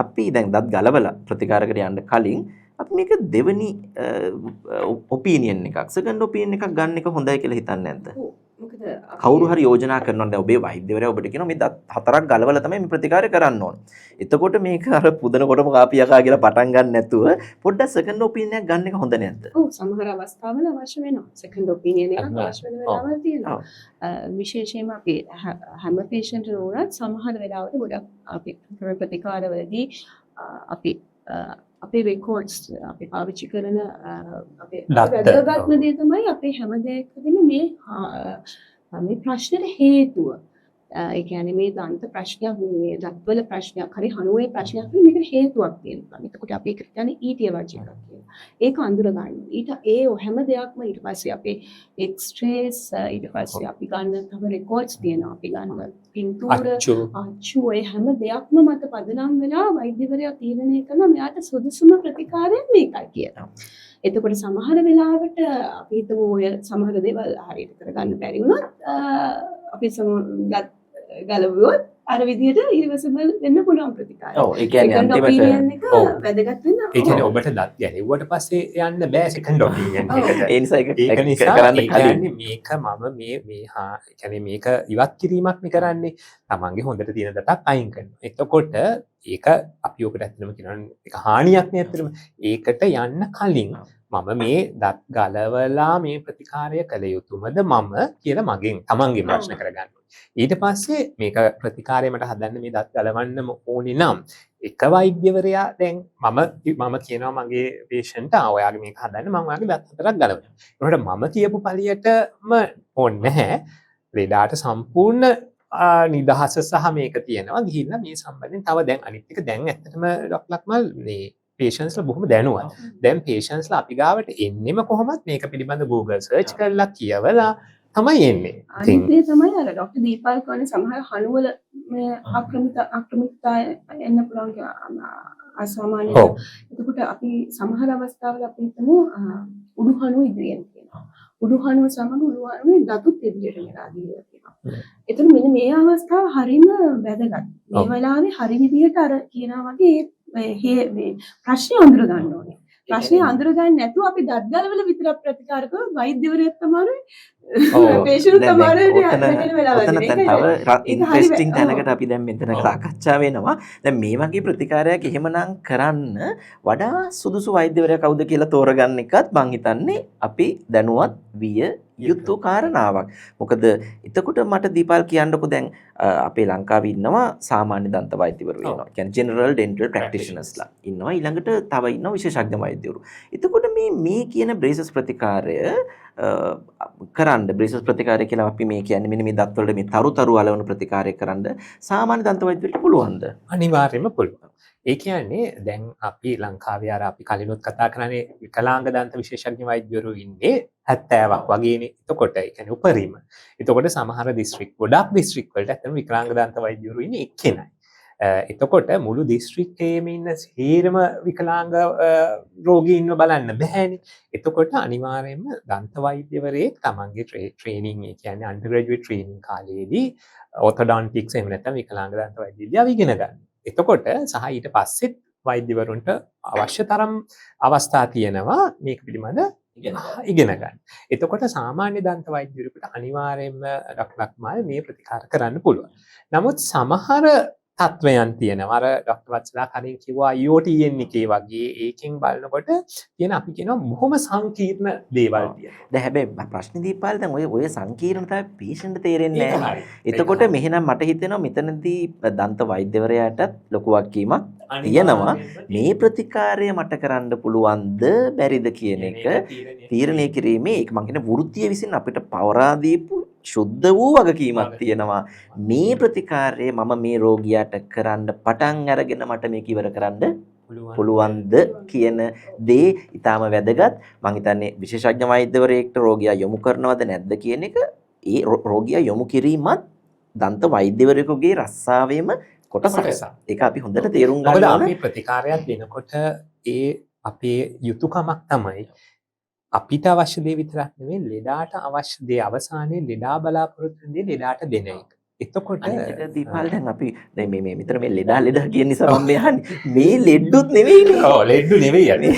අපි දැන් දත් ගලවලා ප්‍රතිකාරකට යන්න කලින් අපි මේක දෙවෙනි ඔපිනියන් එකක් සෙකන්ඩ් ඔපිනියන් එකක් ගන්න එක හොඳයි කියලා හිතන්නේ නැද්ද? මොකද කවුරු හරි යෝජනා කරනවා දැන් ඔබේ වෛද්‍යවරයා ඔබට කියනවා මේ දත් 4ක් ගලවලා තමයි මේ ප්‍රතිකාරය කරන්න ඕන. එතකොට මේක අර පුදනකොටම කාපියකා කියලා පටන් ගන්න නැතුව පොඩ්ඩක් සෙකන්ඩ් ඔපිනියන් එකක් ගන්න එක හොඳ නැද්ද? ඔව් සමහර අවස්ථාවල අවශ්‍ය වෙනවා. සෙකන්ඩ් ඔපිනියන් එකක් අවශ්‍ය වෙන වෙලාවල් තියෙනවා. විශේෂයෙන්ම අපි හැම patient උනත් සමහර වෙලාවට ගොඩක් අපි ප්‍රතිකාරවලදී අපි අපේ රෙකෝඩ්ස් අපි පාවිච්චි කරන අපේ වැදගත්ම දේ තමයි අපේ හැම දෙයකදීම මේ ප්‍රශ්නෙට හේතුව. ඒ කියන්නේ මේ දන්ත ප්‍රශ්නයක් මේ දත්වල ප්‍රශ්නයක් හරි හනුවේ ප්‍රශ්නයක් හරි මේකට හේතුවක් තියෙනවා. එතකොට අපි ඒක කියන්නේ ඊටිය වර්ජ එකක් කියලා. ඒක අඳුර ගන්න. ඊට ඒ හැම දෙයක්ම ඊට පස්සේ අපේ එක්ස්රේස් ඊට පස්සේ අපි ගන්න තව රෙකෝඩ්ස් තියෙනවා. අපි ගන්න පින්තූර අච්චු ඒ හැම දෙයක්ම මත පදනම් වෙලා වෛද්‍යවරයා තීරණය කරනවා මෙයාට සුදුසුම ප්‍රතිකාරය මේකයි කියලා. එතකොට සමහර වෙලාවට අපි හිතමු ඔය සමහර දේවල් හරියට කරගන්න බැරි වුණොත් අපි ගලවුවොත් අර විදිහට ඉරිවර්සිබල් වෙන්න පුළුවන් ප්‍රතිකාරය. ඔව් ඒ කියන්නේ අන්තිමට වැදගත් වෙන. ඒ කියන්නේ ඔබට දත් ගැලෙව්වට පස්සේ යන්න බෑ සෙකන්ඩ් ඔපිනියන් එකට. ඒ නිසා ඒක කරන්න කලින් මේක මම කියන්නේ මේක ඉවත් කිරීමක් නේ කරන්නේ. තමන්ගේ හොඳට තියෙන දතක් අයින් කරනවා. එතකොට ඒක අපි ඔකට ඇත්තටම කියනවා ඒක හානියක් නේ ඇත්තටම. ඒකට යන්න කලින් මම මේ දත් ගලවලා මේ ප්‍රතිකාරය කළ යුතුමද මම කියලා මගෙන් තමන්ගේ ප්‍රශ්න කරගන්න. ඊට පස්සේ මේක ප්‍රතිකාරය මට හදන්න මේ දත් ගලවන්නම ඕනේ නම් එක වෛද්‍යවරයා දැන් මම කියනවා මගේ patient ඔයාගේ මේක හදන්න මම ඔයාගේ දත් 4ක් ගලවනවා. ඒකට මම කියපු පළියටම ඕනේ නැහැ. ලෙඩාට සම්පූර්ණ නිදහස සහ මේක තියෙනවා ගිහිල්ලා මේ සම්බන්ධයෙන් තව දැන් අනිත් එක දැන් ඇත්තටම ඩොක්ටර් ලක්මල් මේ patientsලා බොහොම දැනුවත්. දැන් patientsලා අපි ගාවට එන්නෙම කොහොමද මේක පිළිබඳ Google search කරලා කියවලා තමයි එන්නේ. අනිත් දේ තමයි අර ડોક્ટર දීපල් කියන්නේ සමහර හනුවල මේ ආක්‍රමිකතා එන්න පුළුවන් අසාමාන්‍ය. එතකොට අපි සමහර අවස්ථාවල අපි හිතමු උඩු හනුව ඉදිරියෙන් තියෙනවා. උඩු හනුව සමග උඩු හනුවේ දතුත් ඉදිරියට මෙරා දීලා තියෙනවා. එතකොට මෙන්න මේ අවස්ථාව හරිම වැදගත්. මේ වෙලාවේ හරි විදිහට අර කියනවා වගේ මේ ප්‍රශ්නේ අඳුර ගන්න ඕනේ. ප්‍රශ්නේ අඳුර ගන්න නැතුව අපි දත් ගලවල විතරක් ප්‍රතිකාර කරොත් වෛද්‍යවරයෙක් තමයි patient තමයි වෙන වෙලාවල් තව ඉන්ට්‍රෙස්ටිං තැනකට අපි දැන් මෙතන සාකච්ඡා වෙනවා. දැන් මේ වගේ ප්‍රතිකාරයක් එහෙමනම් කරන්න වඩා සුදුසු වෛද්‍යවරයා කවුද කියලා තෝරගන්න එකත් මං හිතන්නේ අපි දැනුවත් විය යුතු කාරණාවක්. මොකද එතකොට මට දීපල් කියන්නකෝ දැන් අපේ ලංකාවේ ඉන්නවා සාමාන්‍ය දන්ත වෛද්‍යවරු ඉන්නවා. කියන්නේ ජෙනරල් ඩෙන්ටල් ප්‍රැක්ටිෂනර්ස්ලා ඉන්නවා. ඊළඟට තව ඉන්නවා විශේෂඥ වෛද්‍යවරු. එතකොට මේ කියන බ්‍රේසස් ප්‍රතිකාරය කරන්න බ්‍රේසස් ප්‍රතිකාරය කියලා අපි මේ කියන්නේ මෙන්න මේ දත්වලට මේ තරු අලවන ප්‍රතිකාරය කරන්න සාමාන්‍ය දන්ත වෛද්‍යවරුන්ට පුළුවන්ද? අනිවාර්යයෙන්ම පුළුවන්. ඒ කියන්නේ දැන් අපි ලංකාවේ අර අපි කලිනුත් කතා කරන්නේ විකලාංග දන්ත විශේෂඥ වෛද්‍යවරු ඉන්නේ 70ක් වගේනේ. එතකොට ඒ කියන්නේ උපරිම. එතකොට සමහර දිස්ත්‍රික් ගොඩක් දිස්ත්‍රික් වලට ඇත්තටම විකලාංග දන්ත වෛද්‍යවරු ඉන්නේ එක්කෙනයි. එතකොට මුළු දිස්ත්‍රික්කයේම ඉන්න සේරම විකලාංග රෝගීන්ව බලන්න බෑනේ. එතකොට අනිවාර්යයෙන්ම දන්ත වෛද්‍යවරයෙක් තමන්ගේ ට්‍රේනින් ඒ කියන්නේ අන්ඩර්ග්‍රැජුවේට් ට්‍රේනින් කාලයේදී ඔර්තොඩොන්ටික්ස් එහෙම නැත්නම් විකලාංග දන්ත වෛද්‍ය විද්‍යාව ඉගෙන ගන්න. එතකොට සහ ඊට පස්සෙත් වෛද්‍යවරුන්ට අවශ්‍ය තරම් අවස්ථා තියෙනවා මේක පිළිබඳ ඉගෙන ගන්න. එතකොට සාමාන්‍ය දන්ත වෛද්‍යවරුන්ට අනිවාර්යයෙන්ම ඩොක්ටර් ලක්මාල් මේ ප්‍රතිකාර කරන්න පුළුවන්. නමුත් සමහර තත්වයන් තියෙනවා. අර ඩොක්ටර් වත්සලා කලින් කිව්වා IoTN එකේ වගේ ඒකෙන් බලනකොට තියෙන අපි කියනවා බොහොම සංකීර්ණ දේවල් තියෙනවා. දැන් හැබැයි ප්‍රශ්නේ දීපාල දැන් ඔය සංකීර්ණතාවය පේෂන්ට් තේරෙන්නේ ඒක නැහැ. හරි. එතකොට මෙහෙනම් මට හිතෙනවා මෙතනදී දන්ත වෛද්‍යවරයාටත් ලොකු වගකීමක් තියෙනවා. මේ ප්‍රතිකාරය මට කරන්න පුළුවන්ද බැරිද කියන එක තීරණය කිරීමේ ඒක මම කියන්නේ වෘත්තීය විසින් අපිට පවරා දීපු ශුද්ධ වූ වගකීමක් තියෙනවා. මේ ප්‍රතිකාරය මම මේ රෝගියාට කරන්න පටන් අරගෙන මට මේක ඉවර කරන්න පුළුවන්ද කියන දේ ඊටාම වැදගත්. මම හිතන්නේ විශේෂඥ වෛද්‍යවරයෙක්ට රෝගියා යොමු කරනවද නැද්ද කියන එක ඒ රෝගියා යොමු කිරීමත් දන්ත වෛද්‍යවරයෙකුගේ රස්සාවේම කොටසක්. ඒක අපි හොඳට තේරුම් ගන්න ඕනේ. අපි ප්‍රතිකාරයක් දෙනකොට ඒ අපේ යුතුයකමක් තමයි අපිට අවශ්‍ය දේ විතරක් නෙවෙයි ලෙඩාට අවශ්‍ය දේ අවසානයේ ලෙඩා බලාපොරොත්තු වෙන දේ ලෙඩාට දෙන එක. එතකොට දීපාල් දැන් අපි දැන් මේ මෙතන මේ ලෙඩා කියන නිසා මම යන්නේ මේ ලෙඩුත් නෙවෙයිනේ. ඔව් ලෙඩු නෙවෙයි යන්නේ.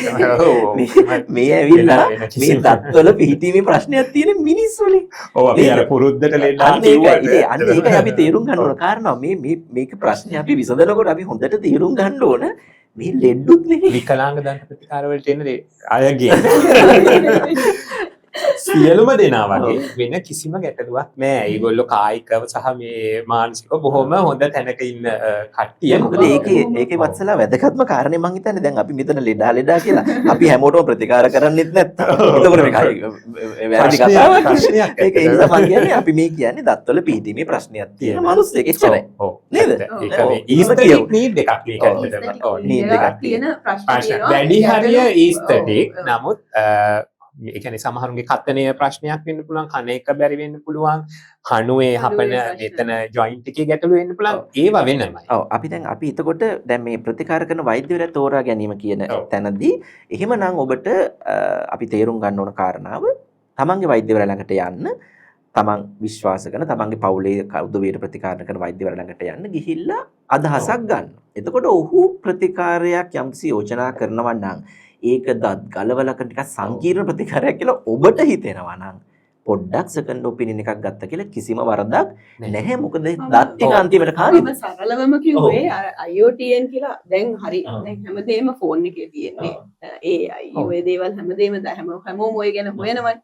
මේ ඇවිල්ලා මේ දත්වල පිහිටීමේ ප්‍රශ්නයක් තියෙන මිනිස්සු වලින්. ඔව් අපි අර පුරුද්දට ලෙඩා අන්න ඒකයි අපි තේරුම් ගන්න ඕන කාරණා. මේක ප්‍රශ්නේ අපි විසඳනකොට අපි හොඳට තේරුම් ගන්න ඕන මේ ලෙඩුත් නෙවෙයි. විකලාංග දන්ත ප්‍රතිකාර වලට එන අයගේ සියලුම දෙනා වගේ වෙන කිසිම ගැටලුවක් නෑ. ඒගොල්ලෝ කායිකව සහ මේ මානසිකව බොහොම හොඳ තැනක ඉන්න කට්ටිය. මොකද ඒකේ වත්සලා වැදගත්ම කාරණේ මම හිතන්නේ දැන් අපි මෙතන ලෙඩා කියලා අපි හැමෝටම ප්‍රතිකාර කරන්නෙත් නැත්තම්. ඒකවල මේක වැරදි කතාවක්. ඒක ඒ නිසා මම කියන්නේ අපි මේ කියන්නේ දත්වල පිහිටීමේ ප්‍රශ්නයක් තියෙන මිනිස්සෙක් එච්චරයි. ඔව්. නේද? ඒකනේ ඊස්තටික් නීඩ් එකක් මේක ඇත්තටම. ඔව් නීඩ් එකක් තියෙන ප්‍රශ්න තියෙනවා. වැඩි හරිය ඊස්තටික්. නමුත් ඒ කියන්නේ සමහරුන්ගේ කතනය ප්‍රශ්නයක් වෙන්න පුළුවන්, කන එක බැරි වෙන්න පුළුවන්, කණුවේ හපන එතන ජොයින්ට් එකේ ගැටලු වෙන්න පුළුවන්. ඒවා වෙනමයි. ඔව් අපි එතකොට දැන් මේ ප්‍රතිකාර කරන වෛද්‍යවරයා තෝරා ගැනීම කියන තැනදී එහෙමනම් ඔබට අපි තේරුම් ගන්න ඕන කාරණාව තමන්ගේ වෛද්‍යවරයා ළඟට යන්න, තමන් විශ්වාස කරන තමන්ගේ පවුලේ උදවියට ප්‍රතිකාර කරන වෛද්‍යවරයා ළඟට යන්න ගිහිල්ලා අදහසක් ගන්න. එතකොට ඔහු ප්‍රතිකාරයක් යම්කිසි යෝජනා කරනවා නම් ඒක දත් ගලවලක ටිකක් සංකීර්ණ ප්‍රතිකාරයක් කියලා ඔබට හිතෙනවා නම් පොඩ්ඩක් සෙකන්ඩ් ඔපිනියන් එකක් ගත්ත කියලා කිසිම වරදක් නැහැ. මොකද දත් ටික අන්තිමට කාගේ මම සරලවම කිව්වේ IoTN කියලා දැන් හරි දැන් හැමදේම ෆෝන් එකේ තියෙන්නේ. AI ඔය දේවල් හැමදේම හැමෝම ඔය ගැන හොයනවා.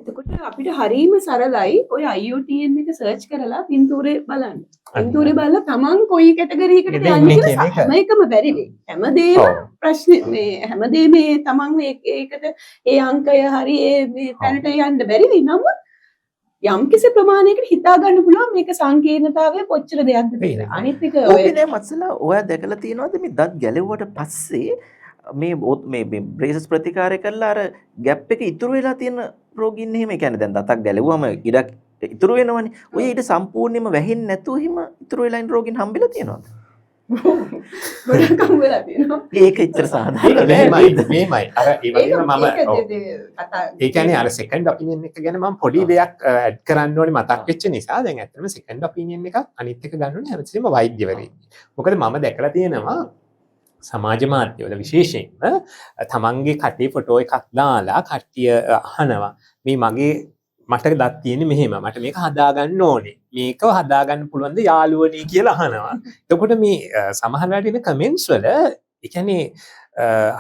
එතකොට අපිට හරීම සරලයි ඔය IoTN එක සර්ච් කරලා පින්තූරේ බලන්න. පින්තූරේ බලලා තමන් කොයි කැටගරි එකකට යන්නේ කියලා හැම එකම බැරි වෙයි. හැමදේම ප්‍රශ්නේ මේ හැමදේම තමන් ඒකට ඒ අංකය හරි මේ තැනට යන්න බැරි වෙයි. නමුත් යම් කිසි ප්‍රමාණයකට හිතා ගන්න පුළුවන් මේක සංකීර්ණතාවය කොච්චර දෙයක්ද කියලා. අනිත් එක ඔය දැන් මත්සලා ඔයා දැකලා තියෙනවද මේ දත් ගැලෙව්වට පස්සේ මේ බ්‍රේසස් ප්‍රතිකාරය කරලා අර ගැප් එක ඉතුරු වෙලා තියෙන රෝගීන් එහෙම. ඒ කියන්නේ දැන් දතක් ගැලෙව්වම ඉඩක් ඉතුරු වෙනවනේ. ඔය ඊට සම්පූර්ණයෙන්ම වැහෙන්නේ නැතුව එහෙම ඉතුරු වෙලා ඉන්න රෝගීන් හම්බෙලා තියෙනවද? ගොඩක් හම්බෙලා තියෙනවා. ඒක ඉච්චර සාධාරණ මේමයි. අර ඒ වගේම මම ඒ කියන්නේ අර සෙකන්ඩ් ඔපිනියන් එක ගැන මම පොඩි දෙයක් ඇඩ් කරන්න ඕනේ මතක් වෙච්ච නිසා. දැන් ඇත්තටම සෙකන්ඩ් ඔපිනියන් එකක් අනිත් එක ගන්න ඕනේ හැමතිස්සෙම වෛද්‍යවරයෙක්. මොකද මම දැකලා තියෙනවා සමාජ මාධ්‍යවල විශේෂයෙන්ම තමන්ගේ කටේ ෆොටෝ එකක් දාලා කට්ටිය අහනවා මේ මට දත් තියෙන්නේ මෙහෙම, මට මේක හදාගන්න ඕනේ, මේක හදාගන්න පුළුවන්ද යාළුවනේ කියලා අහනවා. එතකොට මේ සමහර වෙලාවට එන කමෙන්ට්ස් වල ඒ කියන්නේ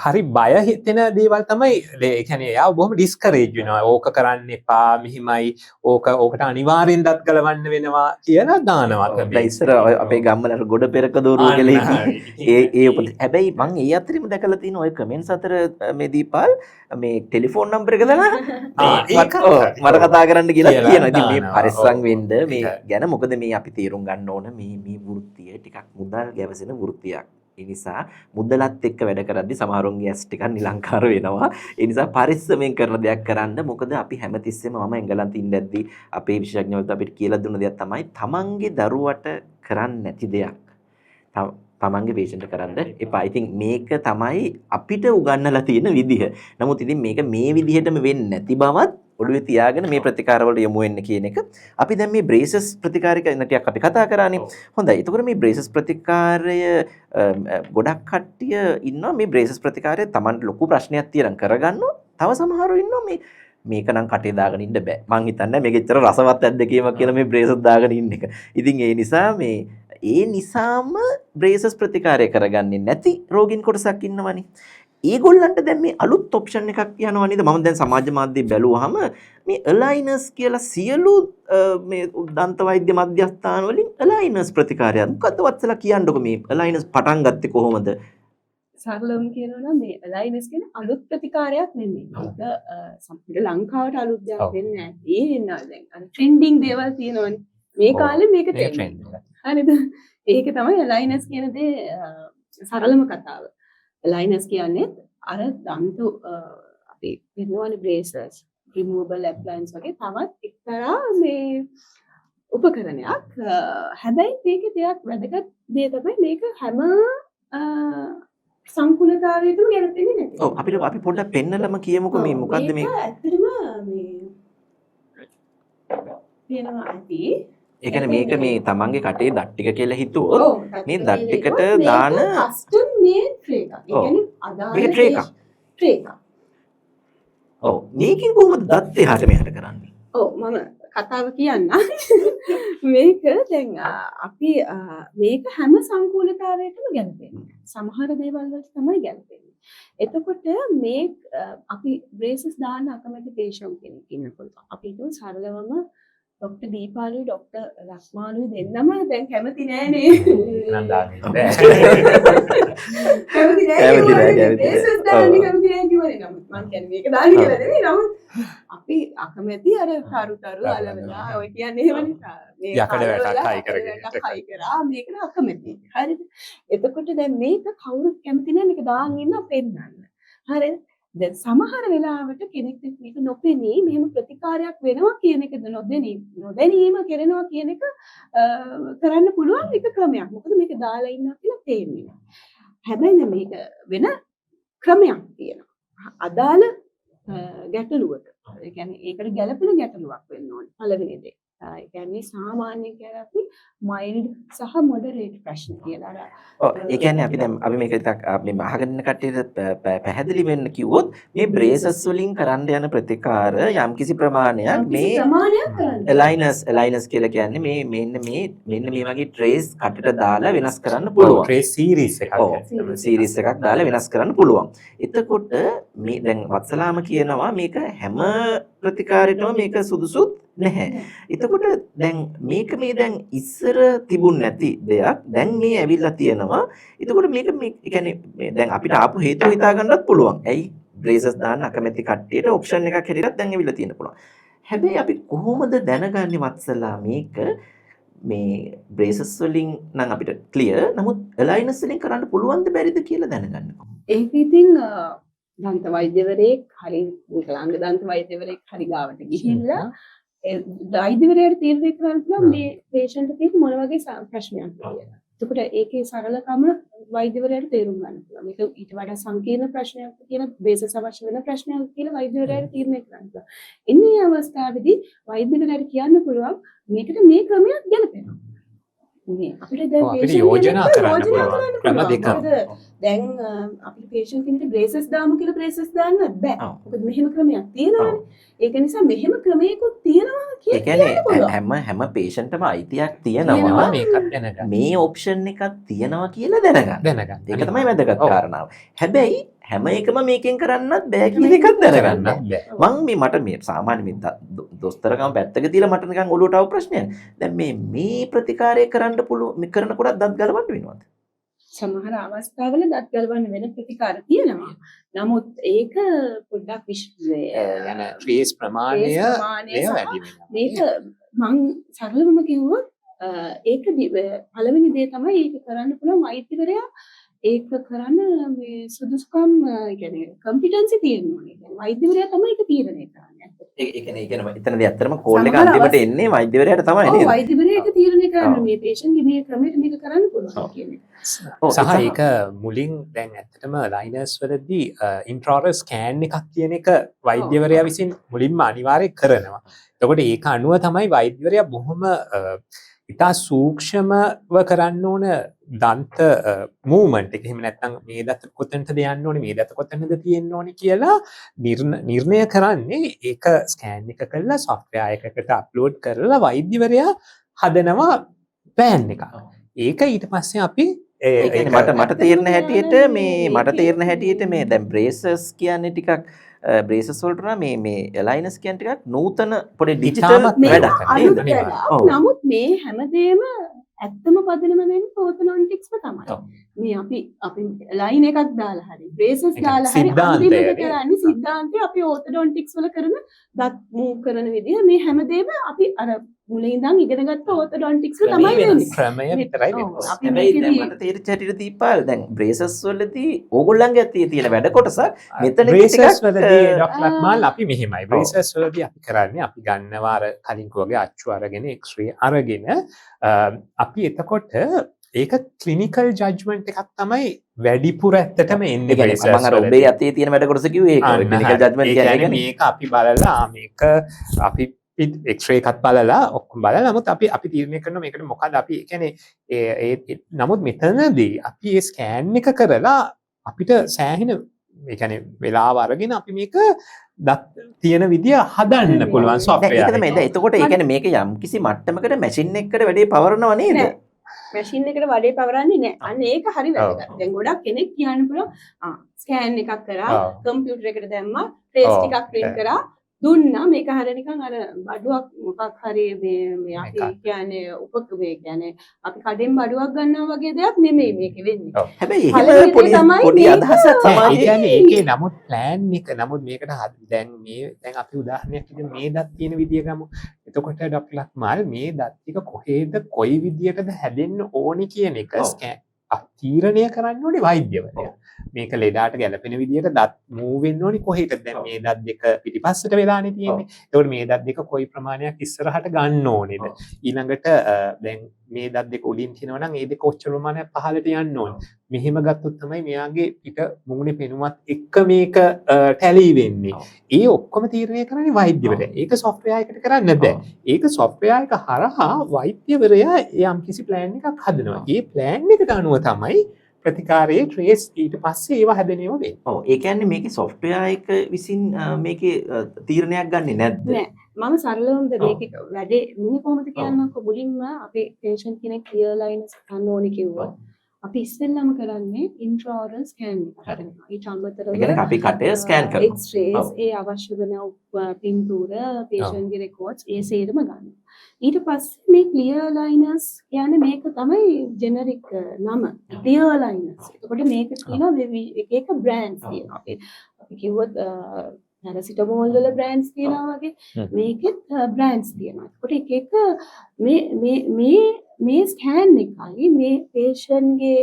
හරි බය හිතෙන දේවල් තමයි. ඒ කියන්නේ එයා බොහොම ඩිස්කරේජ් වෙනවා. ඕක කරන්න එපා, මෙහිමයි, ඕකට අනිවාර්යෙන් දත් ගලවන්න වෙනවා කියලා දානවා. ඉස්සර අපේ ගම්වල ගොඩ පෙරක දෝරුව කියලා හැබැයි මං ඒ අතරින්ම දැකලා තියෙන ඔය කමෙන්ට්ස් අතර මේ දීපාල් මේ ටෙලිෆෝන් නම්බර එක දාලා මට කතා කරන්න කියලා කියනවා. ඉතින් මේ පරිස්සම් වෙන්න මේ ගැන මොකද මේ අපි තීරුම් ගන්න ඕන මේ වෘත්තිය ටිකක් මුදල් ගැවසෙන වෘත්තියක්. ඒ නිසා මුදලත් එක්ක වැඩ කරද්දි සමහරුන්ගේ ඇස් ටිකක් නිලංකාර වෙනවා. ඒ නිසා පරිස්සමෙන් කරන දෙයක් කරන්න. මොකද අපි හැමතිස්සෙම මම එංගලන්තේ ඉඳද්දී අපේ විශේෂඥවරුත් අපිට කියලා දුන්න දෙයක් තමයි තමන්ගේ දරුවට කරන්න නැති දෙයක් තමන්ගේ පේෂන්ට් කරන්න එපා. ඉතින් මේක තමයි අපිට උගන්වලා තියෙන විදිහ. නමුත් ඉතින් මේක මේ විදිහටම වෙන්නේ නැති බවත් ඔළුවේ තියාගෙන මේ ප්‍රතිකාරවලට යොමු වෙන්න කියන එක. අපි දැන් මේ බ්‍රේසස් ප්‍රතිකාරික ටිකක් අපි කතා කරානේ. හොඳයි. එතකොට මේ බ්‍රේසස් ප්‍රතිකාරය ගොඩක් කට්ටිය ඉන්නවා මේ බ්‍රේසස් ප්‍රතිකාරය Tamanට ලොකු ප්‍රශ්නයක් තියන කරගන්නවා. තව සමහරව ඉන්නවා මේක නම් කටේ දාගෙන ඉන්න බෑ. මං හිතන්නේ මේක ඇත්තට රසවත් ඇද්දකීමක් කියලා මේ බ්‍රේසස් දාගෙන ඉන්න එක. ඉතින් ඒ නිසා මේ ඒ නිසාම බ්‍රේසස් ප්‍රතිකාරය කරගන්නේ නැති රෝගීන් කොටසක් ඉන්නවනේ. ඒගොල්ලන්ට දැන් මේ අලුත් ඔප්ෂන් එකක් යනවා නේද? මම දැන් සමාජ මාධ්‍ය බැලුවාම මේ අලයිනර්ස් කියලා සියලු මේ දන්ත වෛද්‍ය මධ්‍යස්ථාන වලින් අලයිනර්ස් ප්‍රතිකාරයක්. මොකද්ද වත්සලා කියන්නකො මේ අලයිනර්ස් පටන් ගත්තේ කොහොමද? සරලවම කියනවා නම් මේ අලයිනස් කියන අලුත් ප්‍රතිකාරයක් නෙමෙයි. ඒක සම්පූර්ණ ලංකාවට අලුත් දෙයක් වෙන්නේ නැහැ. ඒ වෙනවා දැන් අර ට්‍රෙන්ඩින් දේවල් තියෙනවනේ. මේ කාලේ මේක ට්‍රෙන්ඩ්. හරිද? ඒක තමයි අලයිනස් කියන දේ සරලම කතාව. අලයිනස් කියන්නේ අර දන්ත අපි වෙනවනේ බ්‍රේසස්, රිමූවබල් ඇප්ලයන්ස් වගේ තවත් එක්තරා මේ උපකරණයක්. හැබැයි මේකේ දෙයක් වැදගත් දේ තමයි මේක හැම සංකුලතාවයකම ගැලපෙන්නේ නැති. ඔව් අපි පොඩ්ඩක් පෙන්නලම කියමුකෝ මේ මොකද්ද මේ ඇත්තටම මේ වෙනවා ඇති. ඒ කියන්නේ මේක මේ තමන්ගේ කටේ දත් ටික කියලා හිතුවොත් මේ දත් ටිකට දාන කස්ටම් මේඩ් ට්‍රේ එකක්. ඒ කියන්නේ අදාළ ට්‍රේ එකක්. ඔව් මේකෙන් කොහොමද දත් එහාට මෙහාට කරන්නේ? ඔව් මම කතාව කියන්න. මේක දැන් අපි මේක හැම සංකූලතාවයකටම ගැලපෙන්නේ. සමහර දේවල් වලට තමයි ගැලපෙන්නේ. එතකොට මේ අපි බ්‍රේසස් දාන්න අකමැති පේෂන්ට් කෙනෙක් ඉන්නකොට අපි හිතුව සරලවම ડોක්ටර් දීපාලුයි ડોක්ටර් ලක්මාලුයි දෙන්නම දැන් කැමති නෑනේ. නම් දාන්නේ නෑ. කැමති නෑ. බ්‍රේසස් දාන්න කැමති නෑ කිව්වනේ නම් මම කියන්නේ මේක දාන්න කියලා නෙවෙයි නමුත් අපි අකමැති අර තරු අලවලා ඔය කියන්නේ එහෙමනේ. මේ යකඩ වැටක් හයි කරගෙන හයි කරා මේකට අකමැති. හරිද? එතකොට දැන් මේක කවුරුත් කැමති නෑ මේක දාන් ඉන්න පෙන්නන්න. හරිද? දැන් සමහර වෙලාවට කෙනෙක්ට මේක නොපෙනී මෙහෙම ප්‍රතිකාරයක් වෙනවා කියන එක නොදැනීම කරනවා කියන එක කරන්න පුළුවන් එක ක්‍රමයක්. මොකද මේක දාලා ඉන්නවා කියලා තේරෙන්නේ නැහැ. හැබැයි මේක වෙන ක්‍රමයක් තියෙනවා. අදාළ ගැටලුවට. ඒ කියන්නේ ඒකට ගැළපෙන ගැටලුවක් වෙන්න ඕනේ. පළවෙනි දේ. ඒ කියන්නේ සාමාන්‍යයෙන් කියලා අපි මයිල්ඩ් සහ මොඩරේට් ප්‍රශ්න කියලා. ඔව් ඒ කියන්නේ අපි දැන් අපි මේක ටිකක් මේ අහගෙන ඉන්න කට්ටියට පැහැදිලි වෙන්න කිව්වොත් මේ බ්‍රේසස් වලින් කරන්න යන ප්‍රතිකාර යම්කිසි ප්‍රමාණයක් මේ අලයිනර්ස් කියලා කියන්නේ මේ මෙන්න මේ වගේ ට්‍රේස් කටට දාලා වෙනස් කරන්න පුළුවන්. ට්‍රේස් සීරීස් එකක්. ඔව් සීරීස් එකක් දාලා වෙනස් කරන්න පුළුවන්. එතකොට මේ දැන් වත්සලාම කියනවා මේක හැම ප්‍රතිකාරයකම මේක සුදුසුත් නැහැ. එතකොට දැන් මේක මේ දැන් ඉස්සර තිබුණ නැති දෙයක් දැන් මේ ඇවිල්ලා තියෙනවා. එතකොට මේක මේ කියන්නේ දැන් අපිට ආපු හේතුව හිතා ගන්නත් පුළුවන්. ඇයි බ්‍රේසස් දාන්න අකමැති කට්ටියට ඔප්ෂන් එකක් හැටියට දැන් ඇවිල්ලා තියෙන්න පුළුවන්. හැබැයි අපි කොහොමද දැනගන්නේ වත්සලා මේක මේ බ්‍රේසස් වලින් නම් අපිට ක්ලියර්. නමුත් අලයිනර්ස් වලින් කරන්න පුළුවන්ද බැරිද කියලා දැනගන්න. ඒක ඉතින් දන්ත වෛද්‍යවරයෙක් හරි විකලාංග දන්ත වෛද්‍යවරයෙක් හරි ගාවට ගිහිල්ලා වෛද්‍යවරයාට තීරණය කරන්න පුළුවන් මේ පේෂන්ට් එකේ මොන වගේ ප්‍රශ්නයක් කියලා. එතකොට ඒකේ සරලකම වෛද්‍යවරයාට තේරුම් ගන්න පුළුවන්. මේක ඊට වඩා සංකීර්ණ ප්‍රශ්නයක් කියලා බේසස් අවශ්‍ය වෙන ප්‍රශ්නයක් කියලා වෛද්‍යවරයාට තීරණය කරන්න පුළුවන්. එන්නේ අවස්ථාවේදී වෛද්‍යවරයාට කියන්න පුළුවන් මේකට මේ ක්‍රමයක් ගැලපෙනවා. අපිට දැන් අපිට යෝජනා කරන්න පුළුවන් ක්‍රම දෙකක්. දැන් අපිට පේෂන්ට් කෙනෙක්ට බ්‍රේසස් දාමු කියලා බ්‍රේසස් දාන්නත් බෑ. මොකද මෙහෙම ක්‍රමයක් තියෙනවානේ. ඒක නිසා මෙහෙම ක්‍රමයකුත් තියෙනවා ඒ කියන්නේ හැම පේෂන්ට්ම අයිතියක් තියෙනවා මේකත් දැනගන්න. මේ ඔප්ෂන් එකක් තියෙනවා කියලා දැනගන්න. ඒක තමයි වැදගත් කාරණාව. හැබැයි හැම එකම මේකෙන් කරන්නත් බෑ කියන එකක් දැනගන්න. මම මට මේ සාමාන්‍ය මේ දොස්තරකම පැත්තක තියලා මට නිකන් ඔලුවට ආව ප්‍රශ්නයක්. දැන් මේ ප්‍රතිකාරය කරන්න පුළුවන් මේ කරනකොට දත් ගලවන්න වෙනවද? සමහර අවස්ථාවල දත් ගලවන්න වෙන ප්‍රතිකාර තියෙනවා. නමුත් ඒක පොඩ්ඩක් යන ට්‍රේස් ප්‍රමාණය වැඩි වෙනවා. මේක මං සරලවම කිව්වොත් ඒක පළවෙනි දේ තමයි ඒක කරන්න පුළුවන් වෛද්‍යවරයා ඒක කරන්න මේ සුදුසුකම් කියන්නේ කම්පිටන්සි තියෙන්න ඕනේ. කියන්නේ වෛද්‍යවරයා තමයි ඒක තීරණය කරන්නේ. ඒ කියන්නේ එතනදී ඇත්තටම කෝල් එක අන්තිමට එන්නේ වෛද්‍යවරයාට තමයි නේද? ඔව් වෛද්‍යවරයා ඒක තීරණය කරන්නේ මේ පේෂන්ට්ගේ මේ ක්‍රමයට මේක කරන්න පුළුවන් කියන්නේ. සහ ඒක මුලින් දැන් ඇත්තටම ලයිනර්ස් වලදී ඉන්ට්‍රාරල් ස්කෑන් එකක් කියන එක වෛද්‍යවරයා විසින් මුලින්ම අනිවාර්යයෙන් කරනවා. එතකොට ඒක අනුව තමයි වෛද්‍යවරයා බොහොම ඉතා සූක්ෂමව කරන්න ඕන දන්ත මූවමන්ට් එක. එහෙම නැත්නම් මේ දත කොතනටද යන්න ඕනේ, මේ දත කොතනද තියෙන්න ඕනේ කියලා නිර්ණය කරන්නේ ඒක ස්කෑන් එක කරලා සොෆ්ට්වෙයාර් එකකට අප්ලෝඩ් කරලා වෛද්‍යවරයා හදනවා ප්ලෑන් එක. ඒක ඊට පස්සේ අපි ඒ කියන්නේ මට තේරෙන හැටියට මට තේරෙන හැටියට මේ දැන් බ්‍රේසස් කියන්නේ ටිකක් බ්‍රේසස් වලට මේ එලයිනස් කියන්නේ ටිකක් නූතන පොඩි ඩිජිටල් වැඩක් නේද? නමුත් මේ හැමදේම ඇත්තම පදනම වෙන්නේ ඕර්තොඩොන්ටික්ස්ම තමයි. මේ අපි ලයින් එකක් දාලා හරි බ්‍රේසස් දාලා හරි අන්තිමට කරන්නේ සිද්ධාන්තය අපි ඕර්තොඩොන්ටික්ස් වල කරන දත් මූව් කරන විදිය මේ හැමදේම අපි අර මුලින් ඉඳන් ඉගෙන ගත්ත ඕර්තොඩොන්ටික්ස් තමයි වෙන්නේ. ක්‍රමය විතරයි වෙනස්. හැබැයි දැන් මට තේරිච්ච හැටියට දීපාල් දැන් බ්‍රේසස් වලදී ඕගොල්ලන්ගේ තියෙන වැඩ කොටසක් මෙතන බ්‍රේසස් වලදී ඩොක්ටර් ලක්මාල් අපි මෙහෙමයි බ්‍රේසස් වලදී අපි කරන්නේ අපි ගන්නවා අර කලින් කිව්වාගේ අච්චු අරගෙන එක්ස්රේ අරගෙන අපි එතකොට ඒක ක්ලිනිකල් ජජ්මන්ට් එකක් තමයි වැඩිපුර ඇත්තටම එන්නේ බ්‍රේසස් වලදී. මම අර ඔබේ අතේ තියෙන වැඩ කොටස කිව්වේ ඒක ක්ලිනිකල් ජජ්මන්ට් කියන්නේ මේක අපි බලලා මේක අපි එක්ස්රේ එකත් බලලා ඔක්කොම බලලා නමුත් අපි තීරණය කරනවා මේකට මොකද අපි කියන්නේ නමුත් මෙතනදී අපි ඒ ස්කෑන් එක කරලා අපිට සෑහෙන ඒ කියන්නේ වෙලාව අරගෙන අපි මේක තියෙන විදිය හදන්න පුළුවන් software එක. ඒක තමයි. දැන් එතකොට ඒ කියන්නේ මේක යම් කිසි මට්ටමකට මැෂින් එකකට වැඩේ පවරනව නේද? මැෂින් එකට වැඩේ පවරන්නේ නැහැ. අන්න ඒක හරි වැදගත්. දැන් ගොඩක් කෙනෙක් කියන්න පුළුවන් ස්කෑන් එකක් කරා කම්පියුටර් එකට දැම්මා ට්‍රේස් ටිකක් print කරා දුන්නා මේක හරිය නිකන් අර බඩුවක් මොකක් හරි මේ අපි කියන්නේ මේ කියන්නේ අපි කඩෙන් බඩුවක් ගන්නවා වගේ දෙයක් නෙමෙයි මේක වෙන්නේ. හැබැයි එහෙම පොඩි අදහසක් තමයි. ඒ කියන්නේ ඒකේ නමුත් ප්ලෑන් එක නමුත් මේකට දැන් අපි උදාහරණයක් විදිහට මේ දත් තියෙන විදිය ගමු. එතකොට ඩොක්ටර් ලක්මාල් මේ දත් ටික කොහෙද කොයි විදියටද හැදෙන්න ඕනි කියන එක තීරණය කරන්න ඕනේ වෛද්‍යවරයා. මේක ලෙඩාට ගැලපෙන විදිහට දත් මූව් වෙන්න ඕනේ කොහෙටද දැන් මේ දත් දෙක පිටිපස්සට වෙලානේ තියෙන්නේ. ඒකට මේ දත් දෙක කොයි ප්‍රමාණයක් ඉස්සරහට ගන්න ඕනේද? ඊළඟට දැන් මේ දත් දෙක උඩින් තියනවා නම් ඒ දෙක ඔච්චර ප්‍රමාණයක් පහළට යන්න ඕනේ. මෙහෙම ගත්තොත් තමයි මෙයාගේ පිට මුහුණේ පෙනුමත් එක්ක මේක ටැලි වෙන්නේ. ඒ ඔක්කොම තීරණය කරන්නේ වෛද්‍යවරයා. ඒක සොෆ්ට්වෙයාර් එකට කරන්න බෑ. ඒක සොෆ්ට්වෙයාර් එක හරහා වෛද්‍යවරයා යම් කිසි ප්ලෑන් එකක් හදනවා. ඒ ප්ලෑන් එකට අනුව තමයි ප්‍රතිකාරයේ ට්‍රේස් ඊට පස්සේ ඒව හැදෙනව වෙන්නේ. ඔව් ඒ කියන්නේ මේකේ සොෆ්ට්වෙයාර් එක විසින් මේකේ තීරණයක් ගන්නෙ නැද්ද? නෑ. මම සරලවම මේක වැඩේ ඉන්නේ කොහොමද කියන්නම්කො මුලින්ම අපේ පේෂන්ට් කෙනෙක් ක්ලියර් ලයින්ස් ගන්න ඕනේ කිව්වා. අපි ඉස්සෙල්ලාම කරන්නේ ඉන්ට්‍රාऑරල් ස්කෑන් එක කරනවා. ඊට අමතරව ඒ කියන්නේ අපි කටේ ස්කෑන් කරනවා. එක්ස්රේස් ඒ අවශ්‍ය වෙන පින්තූර පේෂන්ට්ගේ රෙකෝඩ්ස් ඒ සේරම ගන්නවා. ඊට පස්සේ මේ ක්ලියර් ලයිනර්ස් කියන්නේ මේක තමයි ජෙනරික් නම ක්ලියර් ලයිනර්ස්. ඒකට මේක තියෙනවා එක එක බ්‍රෑන්ඩ්ස් තියෙනවා. අපි කිව්වොත් පැරසිටමෝල් වල බ්‍රෑන්ඩ්ස් තියෙනවා වගේ මේකෙත් බ්‍රෑන්ඩ්ස් තියෙනවා. ඒකට එක එක මේ ස්කෑන් එකයි මේ පේෂන්ට්ගේ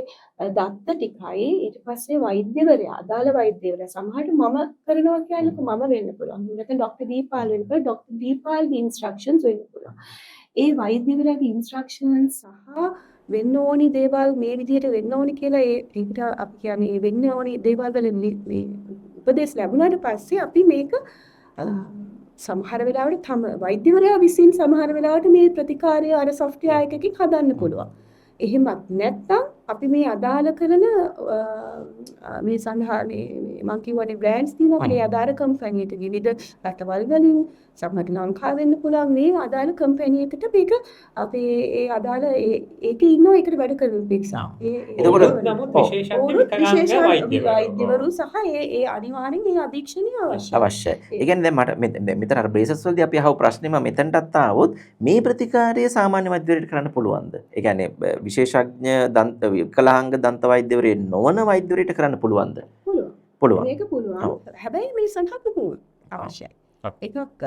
දත්ත ටිකයි ඊට පස්සේ වෛද්‍යවරයා අදාළ වෛද්‍යවරයා සමහරට මම කරනවා කියන්නකො මම වෙන්න පුළුවන්. නැත්නම් ડોක්ටර් දීපාල් වෙන්න පුළුවන්. ડોක්ටර් දීපාල්ගේ ඉන්ස්ට්‍රක්ෂන්ස් වෙන්න පුළුවන්. ඒ වෛද්‍යවරයාගේ ඉන්ස්ට්‍රක්ෂන්ස් සහ වෙන්න ඕනි දේවල් මේ විදිහට වෙන්න ඕනි කියලා ඒකට අපි කියන්නේ ඒ වෙන්න ඕනි දේවල් වල මේ උපදෙස් ලැබුණාට පස්සේ අපි මේක සමහර වෙලාවට තම වෛද්‍යවරයා විසින් සමහර වෙලාවට මේ ප්‍රතිකාරය අර සොෆ්ට්වෙයාර් එකකින් හදන්න පුළුවන්. එහෙමත් නැත්නම් අපි මේ අදාළ කරන මේ සඳහා මම කියවනේ බ්‍රෑන්ඩ්ස් තියෙනවා මේ අදාළ කම්පැනි එකට විවිධ රටවල් වලින් සමහරට ලංකාව වෙන්න පුළුවන් මේ අදාළ කම්පැනි එකට මේක අපි ඒ අදාළ ඒකේ ඉන්නවා ඒකට වැඩ කරන පිටසා. එතකොට නමුත් විශේෂඥ වෛද්‍යවරු සහ ඒ අනිවාර්යෙන් ඒ අධීක්ෂණය අවශ්‍යයි. ඒ කියන්නේ දැන් මට මෙතන අර බ්‍රේසස් වලදී අපි අහව ප්‍රශ්නේ මම මෙතනටත් ආවොත් මේ ප්‍රතිකාරය සාමාන්‍ය වෛද්‍යවරයෙක් කරන්න පුළුවන්ද? ඒ කියන්නේ විශේෂඥ දන්ත විකලාංග දන්ත වෛද්‍යවරයෙක් නොවන වෛද්‍යවරයෙක් කරන්න පුළුවන්ද? පුළුවන්. මේක පුළුවන්. හැබැයි මේ සඳහා පුහුණුව අවශ්‍යයි. එකක්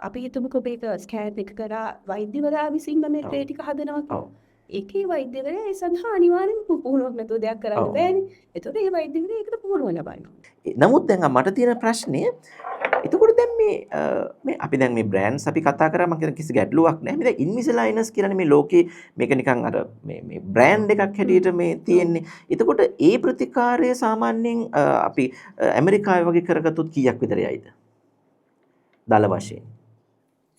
අපි හිතමුකෝ මේක ස්කෑන් එක කරා වෛද්‍යවරයා විසින් මේ ට්‍රේ ටික හදනවා කියලා. ඒකේ වෛද්‍යවරයා ඒ සඳහා අනිවාර්යෙන් පුහුණුවක් නැතුව දෙයක් කරන්න බෑනේ. ඒතකොට ඒ වෛද්‍යවරයා ඒකට පුහුණුව ලබනවා. නමුත් දැන් මට තියෙන ප්‍රශ්නය එතකොට දැන් මේ අපි දැන් මේ බ්‍රෑන්ඩ්ස් අපි කතා කරා මම කියන කිසි ගැටලුවක් නැහැ. මේ දැන් ඉන්විසලයිනස් කියන්නේ මේ ලෝකේ මේක නිකන් අර මේ බ්‍රෑන්ඩ් එකක් හැටියට මේ තියෙන්නේ. එතකොට ඒ ප්‍රතිකාරය සාමාන්‍යයෙන් අපි ඇමරිකාවේ වගේ කරගත්තොත් කීයක් විතර යයිද? දල වශයෙන්.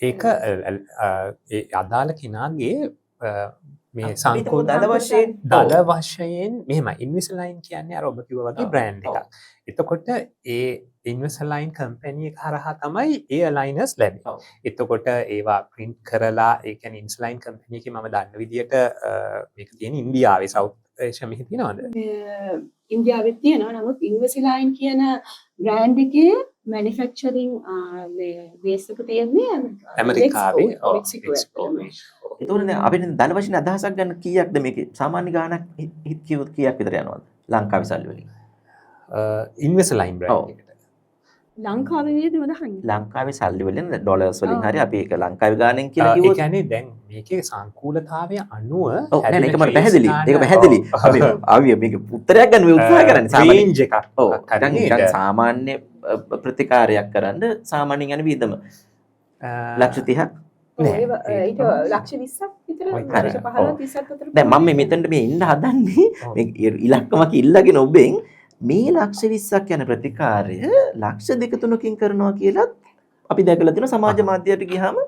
ඒක ඒ අදාළ කෙනාගේ මේ දල සංකෝධ වශයෙන් දල වශයෙන් මෙහෙම ඉන්විසලයින් කියන්නේ අර ඔබ කිව්වා වගේ බ්‍රෑන්ඩ් එකක්. එතකොට ඒ ඉන්විසලයින් කම්පැනි එක හරහා තමයි ඒ අලයිනර්ස් ලැබෙන්නේ. එතකොට ඒවා print කරලා ඒ කියන්නේ ඉන්විසලයින් කම්පැනි එකේ මම දන්න විදියට මේක තියෙන ඉන්දියාවේ සවුත් ඒෂියා මෙහි තියෙනවද? ඉන්දියාවෙත් තියෙනවා. නමුත් ඉන්වසිලයින් කියන බ්‍රෑන්ඩ් එකේ මැනුෆැක්චරින් බේස් එක තියෙන්නේ ඇමරිකාවේ. එතකොට දැන් අපිට දල වශයෙන් අදහසක් ගන්න කීයක්ද මේකේ? සාමාන්‍ය ගාණක් කිව්වොත් කීයක් විතර යනවද? ලංකාවේ සල්ලි වලින්. ඉන්විසලයින් බ්‍රෑන්ඩ් එකට. ලංකාවේ වේද වදහන්නේ. ලංකාවේ සල්ලි වලින් ඩොලර්ස් වලින් හරි අපි ඒක ලංකාවේ ගාණෙන් කියලා ඒ කිව්වොත් කියන්නේ දැන් මේකේ සංකූලතාවය අනුව ඔව් නෑ ඒක මට පැහැදිලි. ඒක පැහැදිලි. අපි මේක උත්තරයක් ගන්න මේ උත්සාහ කරන්නේ සාමාන්‍ය රේන්ජ් එකක්. ඔව් නිකන් සාමාන්‍ය ප්‍රතිකාරයක් කරන්න සාමාන්‍යයෙන් යන වියදම ලක්ෂ 30ක් ඊට ලක්ෂ 20ක් විතර ලක්ෂ 15 30ක් අතර. දැන් මම මෙතනට මේ ඉන්න හදන්නේ මේ ඉලක්කමක් ඉල්ලගෙන ඔබෙන් මේ ලක්ෂ 20ක් යන ප්‍රතිකාරය ලක්ෂ 2-3කින් කරනවා කියලා අපි දැකලා තියෙනවා සමාජ මාධ්‍යයට ගියාම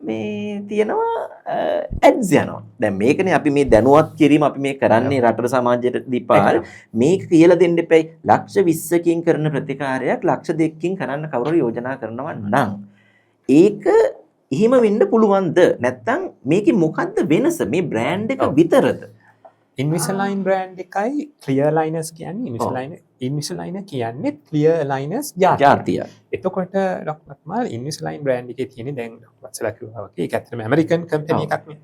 මේ තියෙනවා ඇඩ්ස් යනවා. දැන් මේකනේ අපි මේ දැනුවත් කිරීම අපි මේ කරන්නේ රටට සමාජයට දීපාර මේක කියලා දෙන්න එපයි. ලක්ෂ 20කින් කරන ප්‍රතිකාරයක් ලක්ෂ 2කින් කරන්න කවුරු යෝජනා කරනවා නම් ඒක එහෙම වෙන්න පුළුවන්ද? නැත්නම් මේකේ මොකද්ද වෙනස? මේ බ්‍රෑන්ඩ් එක විතරද? ඉන්විසලයින් බ්‍රෑන්ඩ් එකයි ක්ලියර් ලයිනර්ස් කියන්නේ ඉන්විසලයින කියන්නේ ක්ලියර් ලයිනර්ස් ජාතිය. එතකොට ඩොක්ටර් අක්මල් ඉන්විසලයින් බ්‍රෑන්ඩ් එකේ තියෙන දැන් වත්සලා කිව්වා වගේ ඒක ඇත්තටම ඇමරිකන් කම්පැනි එකක් නේ.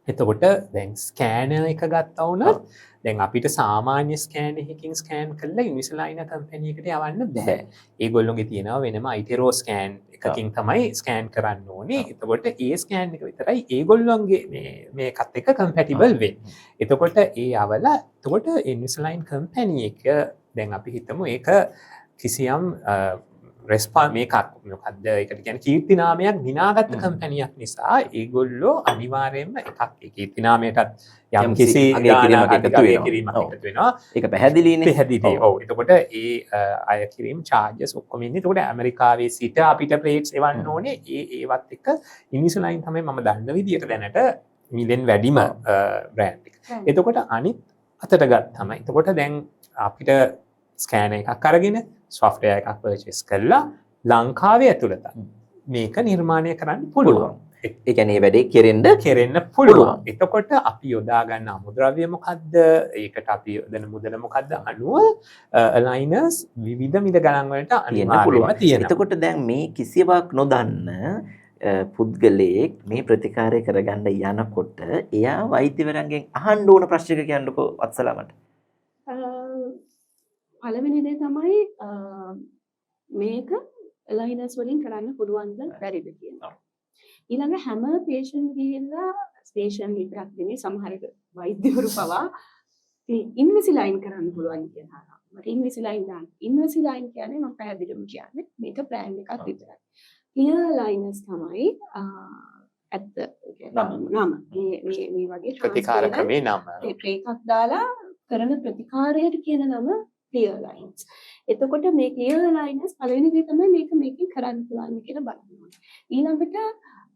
එතකොට දැන් ස්කෑනර් එක ගත්තා වුණත් දැන් අපිට සාමාන්‍ය ස්කෑන් එකකින් ස්කෑන් කරලා ඉන්විසලයින කම්පැනි එකට යවන්න බෑ. ඒගොල්ලෝගේ තියෙනවා වෙනම අයිටෙරෝ ස්කෑන් එකකින් තමයි ස්කෑන් කරන්න ඕනේ. එතකොට ඒ ස්කෑන් එක විතරයි ඒගොල්ලෝන්ගේ මේකත් එක්ක කම්පැටිබල් වෙන්නේ. එතකොට ඒ අවලා එතකොට ඉන්විසලයින් කම්පැනි එක දැන් අපි හිතමු ඒක කිසියම් රෙස්පොන්ස් මේකක් මොකද්ද ඒකට කියන්නේ කීර්ති නාමයක් දිනාගත්ත කම්පැනියක් නිසා ඒගොල්ලෝ අනිවාර්යයෙන්ම එකක් ඒ කීර්ති නාමයටත් යම් කිසි ගාණක් එකතු වෙනවා. ඒක පැහැදිලිනේ. පැහැදිලි. ඔව්. එතකොට ඒ අය කිරීම charges ඔක්කොම ඉන්නේ. එතකොට ඇමරිකාවේ සිට අපිට ප්ලේට්ස් එවන්න ඕනේ. ඒවත් එක්ක ඉන්විසලයින් තමයි මම දන්න විදියට දැනට මිලෙන් වැඩිම බ්‍රෑන්ඩ් එක. එතකොට අනිත් අතට ගත්තම එතකොට දැන් අපිට ස්කෑනර් එකක් අරගෙන software එකක් purchase කරලා ලංකාවේ ඇතුළත මේක නිර්මාණය කරන්න පුළුවන්. ඒ කියන්නේ මේ වැඩේ කෙරෙන්න පුළුවන්. එතකොට අපි යොදා ගන්න අමුද්‍රව්‍ය මොකද්ද? ඒකට අපි යොදන මුදල මොකද්ද? අනුව aligners විවිධ මිල ගණන් වලට අනිවාර්යයෙන්ම තියෙනවා. එතකොට දැන් මේ කිසිවක් නොදන්න පුද්ගලයෙක් මේ ප්‍රතිකාරය කරගන්න යනකොට එයා වෛද්‍යවරයන්ගෙන් අහන්න ඕන ප්‍රශ්නයක කියන්නකෝ වත්සලා මට. පළවෙනි දේ තමයි මේක ලයිනර්ස් වලින් කරන්න පුළුවන්ද බැරිද කියනවා. ඊළඟ හැම patient ගිහිල්ලා ස්ටේෂන් විතරක් නෙමෙයි සමහර වෛද්‍යවරු පවා ඉන්විසිලයින් කරන්න පුළුවන් කියනවා. මට ඉන්විසිලයින් දාන්න. ඉන්විසිලයින් කියන්නේ මම පැහැදිලිවම කියන්නේ මේක බ්‍රෑන්ඩ් එකක් විතරයි. ක්ලියර් ලයිනර්ස් තමයි ඇත්ත නම මේ වගේ ප්‍රතිකාර ක්‍රමේ නම. ඒකක් දාලා කරන ප්‍රතිකාරයට කියන නම clear lines. එතකොට මේ clear lines පළවෙනි දේ තමයි මේකෙන් කරන්න පුළුවන් කියලා බලන්න ඕනේ. ඊළඟට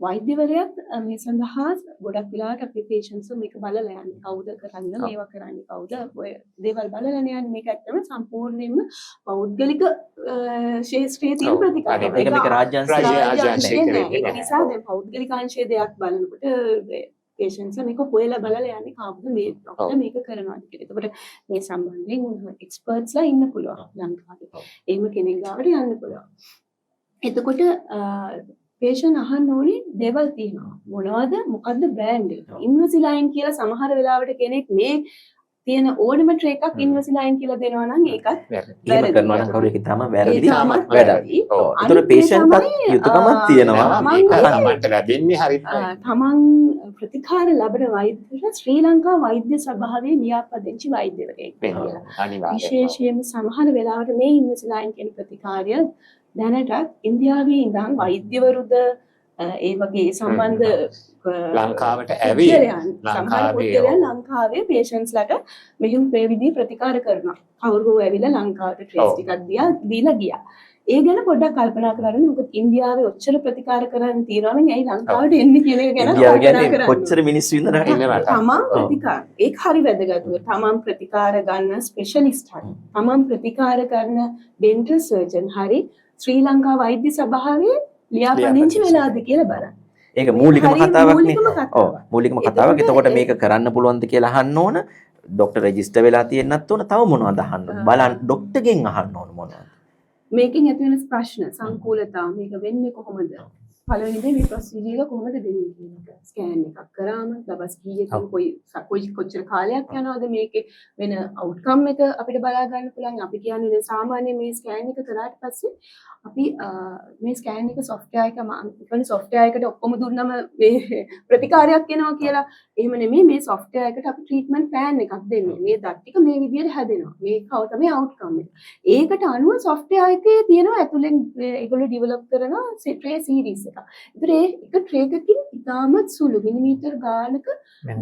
වෛද්‍යවරයාත් මේ සඳහා ගොඩක් වෙලාවට අපේ patients මේක බලලා යන්නේ කවුද කරන්නේ මේවා කරන්නේ කවුද ඔය දේවල් බලලා යන්නේ මේක ඇත්තම සම්පූර්ණයෙන්ම පෞද්ගලික ශාස්ත්‍රීය තියෙන ප්‍රතිකාරයක්. ඒක මේක රාජ්‍යාංශයේ ඒක නිසා දැන් පෞද්ගලික අංශයේ දෙයක් බලනකොට patients මේක හොයලා බලලා යන්නේ කවුද මේ ડોක්ටර් මේක කරනවාද කියලා. එතකොට මේ සම්බන්ධයෙන් එක්ස්පර්ට්ස්ලා ඉන්න පුළුවන් ලංකාවේ. එහෙම කෙනෙක් ගාවට යන්න පුළුවන්. එතකොට patient අහන්න ඕනේ දේවල් තියෙනවා. මොනවද? මොකද්ද බ්‍රෑන්ඩ් එක? ඉන්විසිලයින් කියලා සමහර වෙලාවට කෙනෙක් මේ තියෙන ඕනම ට්‍රේ එකක් ඉන්විසිලයින් කියලා දෙනවා නම් ඒකත් වැරදි. කරනවා නම් කවුරු එක තමයි වැරදි. වැඩක්. ඒතර patient යුතුයකමක් තියෙනවා. ඒක තමන්ට ලැබෙන්නේ හරියට. තමන් ප්‍රතිකාර ලබන වෛද්‍යවරු ශ්‍රී ලංකා වෛද්‍ය සභාවේ ලියාපදිංචි වෛද්‍යවරයෙක් වෙනවා. අනිවාර්යයෙන්. විශේෂයෙන්ම සමහර වෙලාවට මේ ඉන්විසිලයින් කියන ප්‍රතිකාරය දැනටත් ඉන්දියාවේ ඉඳන් වෛද්‍යවරුද ඒ වගේ සම්බන්ධ ලංකාවට ඇවිත් ලංකාවේ patientsලට මෙහෙම මේ විදිහේ ප්‍රතිකාර කරනවා. කවුරු ඇවිල්ලා ලංකාවට ට්‍රේස් ටිකක් දීලා ගියා. ඒ ගැන පොඩ්ඩක් කල්පනා කරන්න. මොකද ඉන්දියාවේ ඔච්චර ප්‍රතිකාර කරන්න තියනවා නම් ඇයි ලංකාවට එන්නේ කියන එක ගැන ඉන්දියාව කල්පනා කියන්නේ කරන්න. කොච්චර මිනිස්සු ඉන්න රටක්. තමන් ප්‍රතිකාර ඒක හරි වැදගත්. තමන් ප්‍රතිකාර ගන්න ස්පෙෂලිස්ට් හරි. තමන් ප්‍රතිකාර කරන ඩෙන්ටල් සර්ජන් හරි ශ්‍රී ලංකා වෛද්‍ය සභාවේ ලියාපදිංචි වෙලාද කියලා බලන්න. ඒක මූලිකම කතාවක් නේ. මූලිකම කතාවක්. ඔව් මූලිකම කතාවක්. එතකොට මේක කරන්න පුළුවන්ද කියලා අහන්න ඕන. ડોක්ටර් රෙජිස්ටර් වෙලා තියෙන්නත් ඕන. තව මොනවද අහන්න ඕන? බලන්න ડોක්ටර්ගෙන් අහන්න ඕන මොනවද? මේකෙන් ඇති වෙන ප්‍රශ්න සංකූලතා මේක වෙන්නේ කොහොමද? පළවෙනි දේ මේ ප්‍රොසීජර් එක කොහොමද දෙන්නේ කියන එක. ස්කෑන් එකක් කරාම දවස් කීයකින් කොයි කොච්චර කාලයක් යනවද මේකේ වෙන අවුට්කම් එක අපිට බලා ගන්න පුළුවන්. අපි කියන්නේ දැන් සාමාන්‍ය මේ ස්කෑන් එක කරාට පස්සේ අපි මේ ස්කෑන් එක software එක මම software එකට ඔක්කොම දුන්නම මේ ප්‍රතිකාරයක් එනවා කියලා. එහෙම නෙමෙයි මේ software එකට අපි treatment plan එකක් දෙන්නේ. මේ දත් ටික මේ විදිහට හැදෙනවා. මේක තමයි outcome එක. ඒකට අනුව software එකේ තියෙනවා ඇතුලෙන් ඒගොල්ලෝ develop කරන tray series එක. ඒතර ඒක tray එකකින් ඉතාමත් සුළු මිලිමීටර් ගානක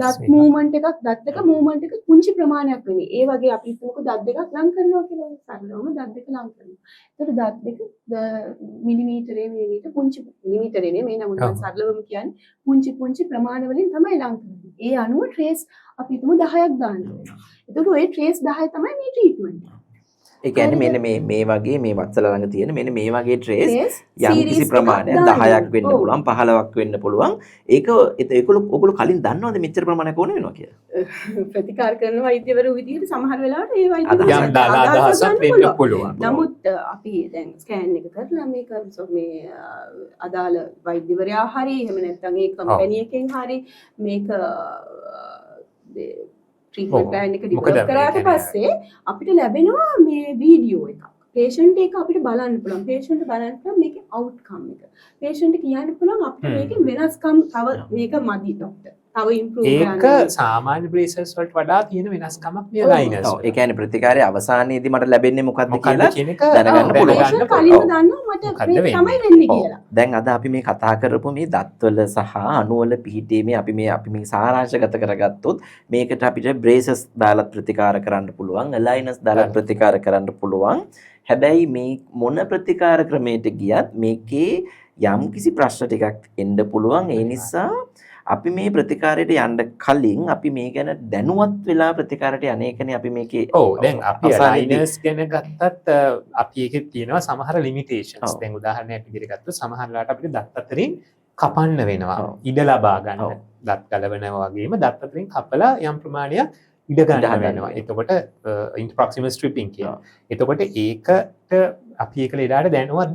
දත් movement එකක් දත් එක movement එක කුංචි ප්‍රමාණයක් වෙන්නේ. ඒ වගේ අපි හිතමුකෝ දත් දෙකක් ලං කරනවා කියලා. සරලවම දත් දෙක ලං කරනවා. ඒතර දත් දෙක මිලිමීටරේ පුංචි මිලිමීටරේ නෙමෙයි නමුත් සරලවම කියන්නේ පුංචි ප්‍රමාණ වලින් තමයි ලං කරන්නේ. ඒ අනුව trace අපි හිතමු 10ක් දාන්න වෙනවා. එතකොට ওই trace 10 තමයි මේ treatment. ඒ කියන්නේ මෙන්න මේ වගේ මේ වත්සල ළඟ තියෙන මෙන්න මේ වගේ trace යම් කිසි ප්‍රමාණයක් 10ක් වෙන්න පුළුවන් 15ක් වෙන්න පුළුවන්. ඒක ඔයගොල්ලෝ කලින් දන්නවද මෙච්චර ප්‍රමාණයක් ඕන වෙනවා කියලා? ප්‍රතිකාර කරන වෛද්‍යවරු විදිහට සමහර වෙලාවට ඒ වෛද්‍යවරු යම් අදහසක් වෙන්න පුළුවන්. නමුත් අපි දැන් ස්කෑන් එක කරලා මේක මේ අදාළ වෛද්‍යවරයා හරි එහෙම නැත්නම් ඒ කම්පැනි එකෙන් හරි මේක ට්‍රීට්මන්ට් ප්ලෑන් එක ඩිවෙලොප් කරාට පස්සේ අපිට ලැබෙනවා මේ වීඩියෝ එකක්. patient එක අපිට බලන්න පුළුවන්. patient බලන්න පුළුවන් මේකේ outcome එක. patient කියන්න පුළුවන් අපිට මේකේ වෙනස්කම් තව මේක මදි ડોක්ටර්. තව improve කරන්න. ඒක සාමාන්‍ය braces වලට වඩා තියෙන වෙනස්කමක් නේ liners. ඔව් ඒ කියන්නේ ප්‍රතිකාරයේ අවසානයේදී මට ලැබෙන්නේ මොකද්ද කියලා කියන එක දැනගන්න පුළුවන්. patient කලින්ම දන්නවා මට මේ තමයි වෙන්නේ කියලා. දැන් අද අපි මේ කතා කරපු මේ දත්වල සහ අණුවල පිහිටීමේ අපි මේ සාරාංශගත කරගත්තොත් මේකට අපිට braces දාලා ප්‍රතිකාර කරන්න පුළුවන්, aligners දාලා ප්‍රතිකාර කරන්න පුළුවන්. හැබැයි මේ මොන ප්‍රතිකාර ක්‍රමයට ගියත් මේකේ යම් කිසි ප්‍රශ්න ටිකක් එන්න පුළුවන්. ඒ නිසා අපි මේ ප්‍රතිකාරයට යන්න කලින් අපි මේ ගැන දැනුවත් වෙලා ප්‍රතිකාරයට යන්නේකනේ අපි මේකේ දැන් අපි aligners ගැන ගත්තත් අපි ඒකේ තියෙනවා සමහර limitations. දැන් උදාහරණයක් විදිහට ගත්තොත් සමහර වෙලාවට අපිට දත් අතරින් කපන්න වෙනවා. ඉඩ ලබා ගන්න. දත් ගලවනවා වගේම දත් අතරින් කපලා යම් ප්‍රමාණයක් ඉඩ ගන්න වෙනවා. එතකොට interproximal stripping කියනවා. එතකොට ඒකට අපි ඒක ලෙඩාට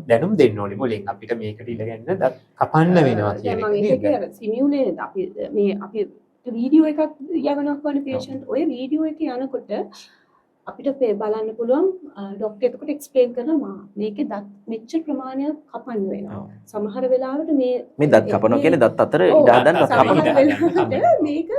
දැනුම් දෙන්න ඕනේ මොලෙන් අපිට මේකට ඉඩ ගන්න දත් කපන්න වෙනවා කියන එක නේද? ඒක සිමියුලේට් අපි වීඩියෝ එකක් යවනවා කියන්නේ patient ඔය වීඩියෝ එක යනකොට අපිට බලන්න පුළුවන් ડોක්ටර් එතකොට එක්ස්ප්ලেইন කරනවා මේකේ දත් මෙච්චර ප්‍රමාණයක් කපන්න වෙනවා. සමහර වෙලාවට මේ දත් කපනවා කියන්නේ දත් අතර ඉඩ හදන්න දත් කපනවා. මේක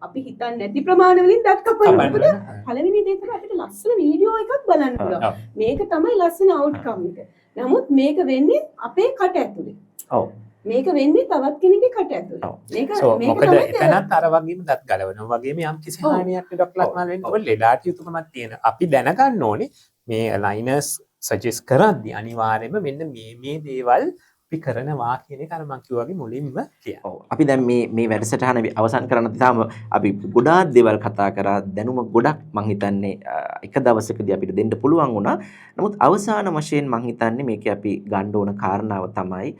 අපි හිතන්නේ නැති ප්‍රමාණ වලින් දත් කපනවා. මොකද පළවෙනි දේ තමයි අපිට ලස්සන වීඩියෝ එකක් බලන්න පුළුවන්. මේක තමයි ලස්සන අවුට්කම් එක. නමුත් මේක වෙන්නේ අපේ කට ඇතුලේ. ඔව්. මේක වෙන්නේ තවත් කෙනෙක්ගේ කට ඇතුලේ. මේක මොකද එතනත් අර වගේම දත් ගලවනවා වගේම යම් කිසි හානියක් ඩොක්ටර් ලක්මාල් වෙන්න ඕන ලෙඩාට යුතුයකමක් තියෙන. අපි දැනගන්න ඕනේ මේ aligners suggest කරද්දී අනිවාර්යයෙන්ම මෙන්න මේ දේවල් අපි කරනවා කියන එක අර මම කිව්වාගේ මුලින්ම කියනවා. ඔව්. අපි දැන් මේ වැඩසටහන අවසන් කරන්න තාම අපි ගොඩාක් දේවල් කතා කරා. දැනුම ගොඩක් මං හිතන්නේ එක දවසකදී අපිට දෙන්න පුළුවන් වුණා. නමුත් අවසාන වශයෙන් මං හිතන්නේ මේකේ අපි ගන්න ඕන කාරණාව තමයි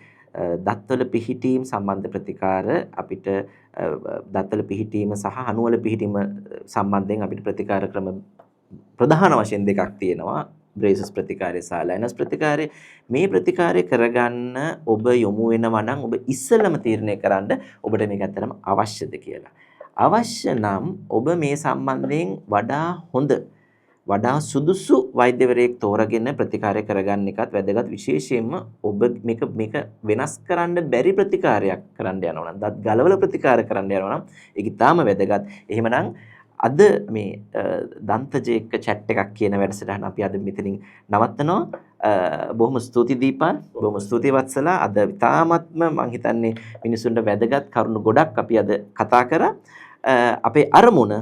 දත්වල පිහිටීම් සම්බන්ධ ප්‍රතිකාර අපිට දත්වල පිහිටීම සහ අණුවල පිහිටීම සම්බන්ධයෙන් අපිට ප්‍රතිකාර ක්‍රම ප්‍රධාන වශයෙන් දෙකක් තියෙනවා. braces ප්‍රතිකාරය සහ aligners ප්‍රතිකාරය. මේ ප්‍රතිකාරය කරගන්න ඔබ යොමු වෙනවා නම් ඔබ ඉස්සෙල්ලම තීරණය කරන්න ඔබට මේක ඇත්තටම අවශ්‍යද කියලා. අවශ්‍ය නම් ඔබ මේ සම්බන්ධයෙන් වඩා හොඳ වඩා සුදුසු වෛද්‍යවරයෙක් තෝරගෙන ප්‍රතිකාරය කරගන්න එකත් වැදගත්. විශේෂයෙන්ම ඔබ මේක වෙනස් කරන්න බැරි ප්‍රතිකාරයක් කරන්න යනවා නම් දත් ගලවල ප්‍රතිකාර කරන්න යනවා නම් ඒක ඉතාම වැදගත්. එහෙමනම් අද මේ දන්තජ එක්ක chat එකක් කියන වැඩසටහන අපි අද මෙතනින් නවත්තනවා. බොහොම ස්තුතියි දීපන්. බොහොම ස්තුතියි වත්සලා. අද ඉතාමත්ම මම හිතන්නේ මිනිසුන්ට වැදගත් කරුණු ගොඩක් අපි අද කතා කරා. අපේ අරමුණ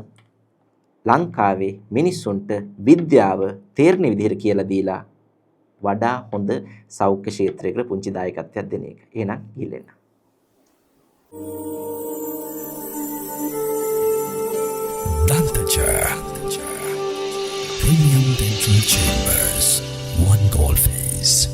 ලංකාවේ මිනිස්සුන්ට විද්‍යාව තේරෙන විදිහට කියලා දීලා වඩා හොඳ සෞඛ්‍ය ක්ෂේත්‍රයකට පුංචි දායකත්වයක් දෙන එක. එහෙනම් ගිහින් Dantaja Premium Dental Chambers, one goal face.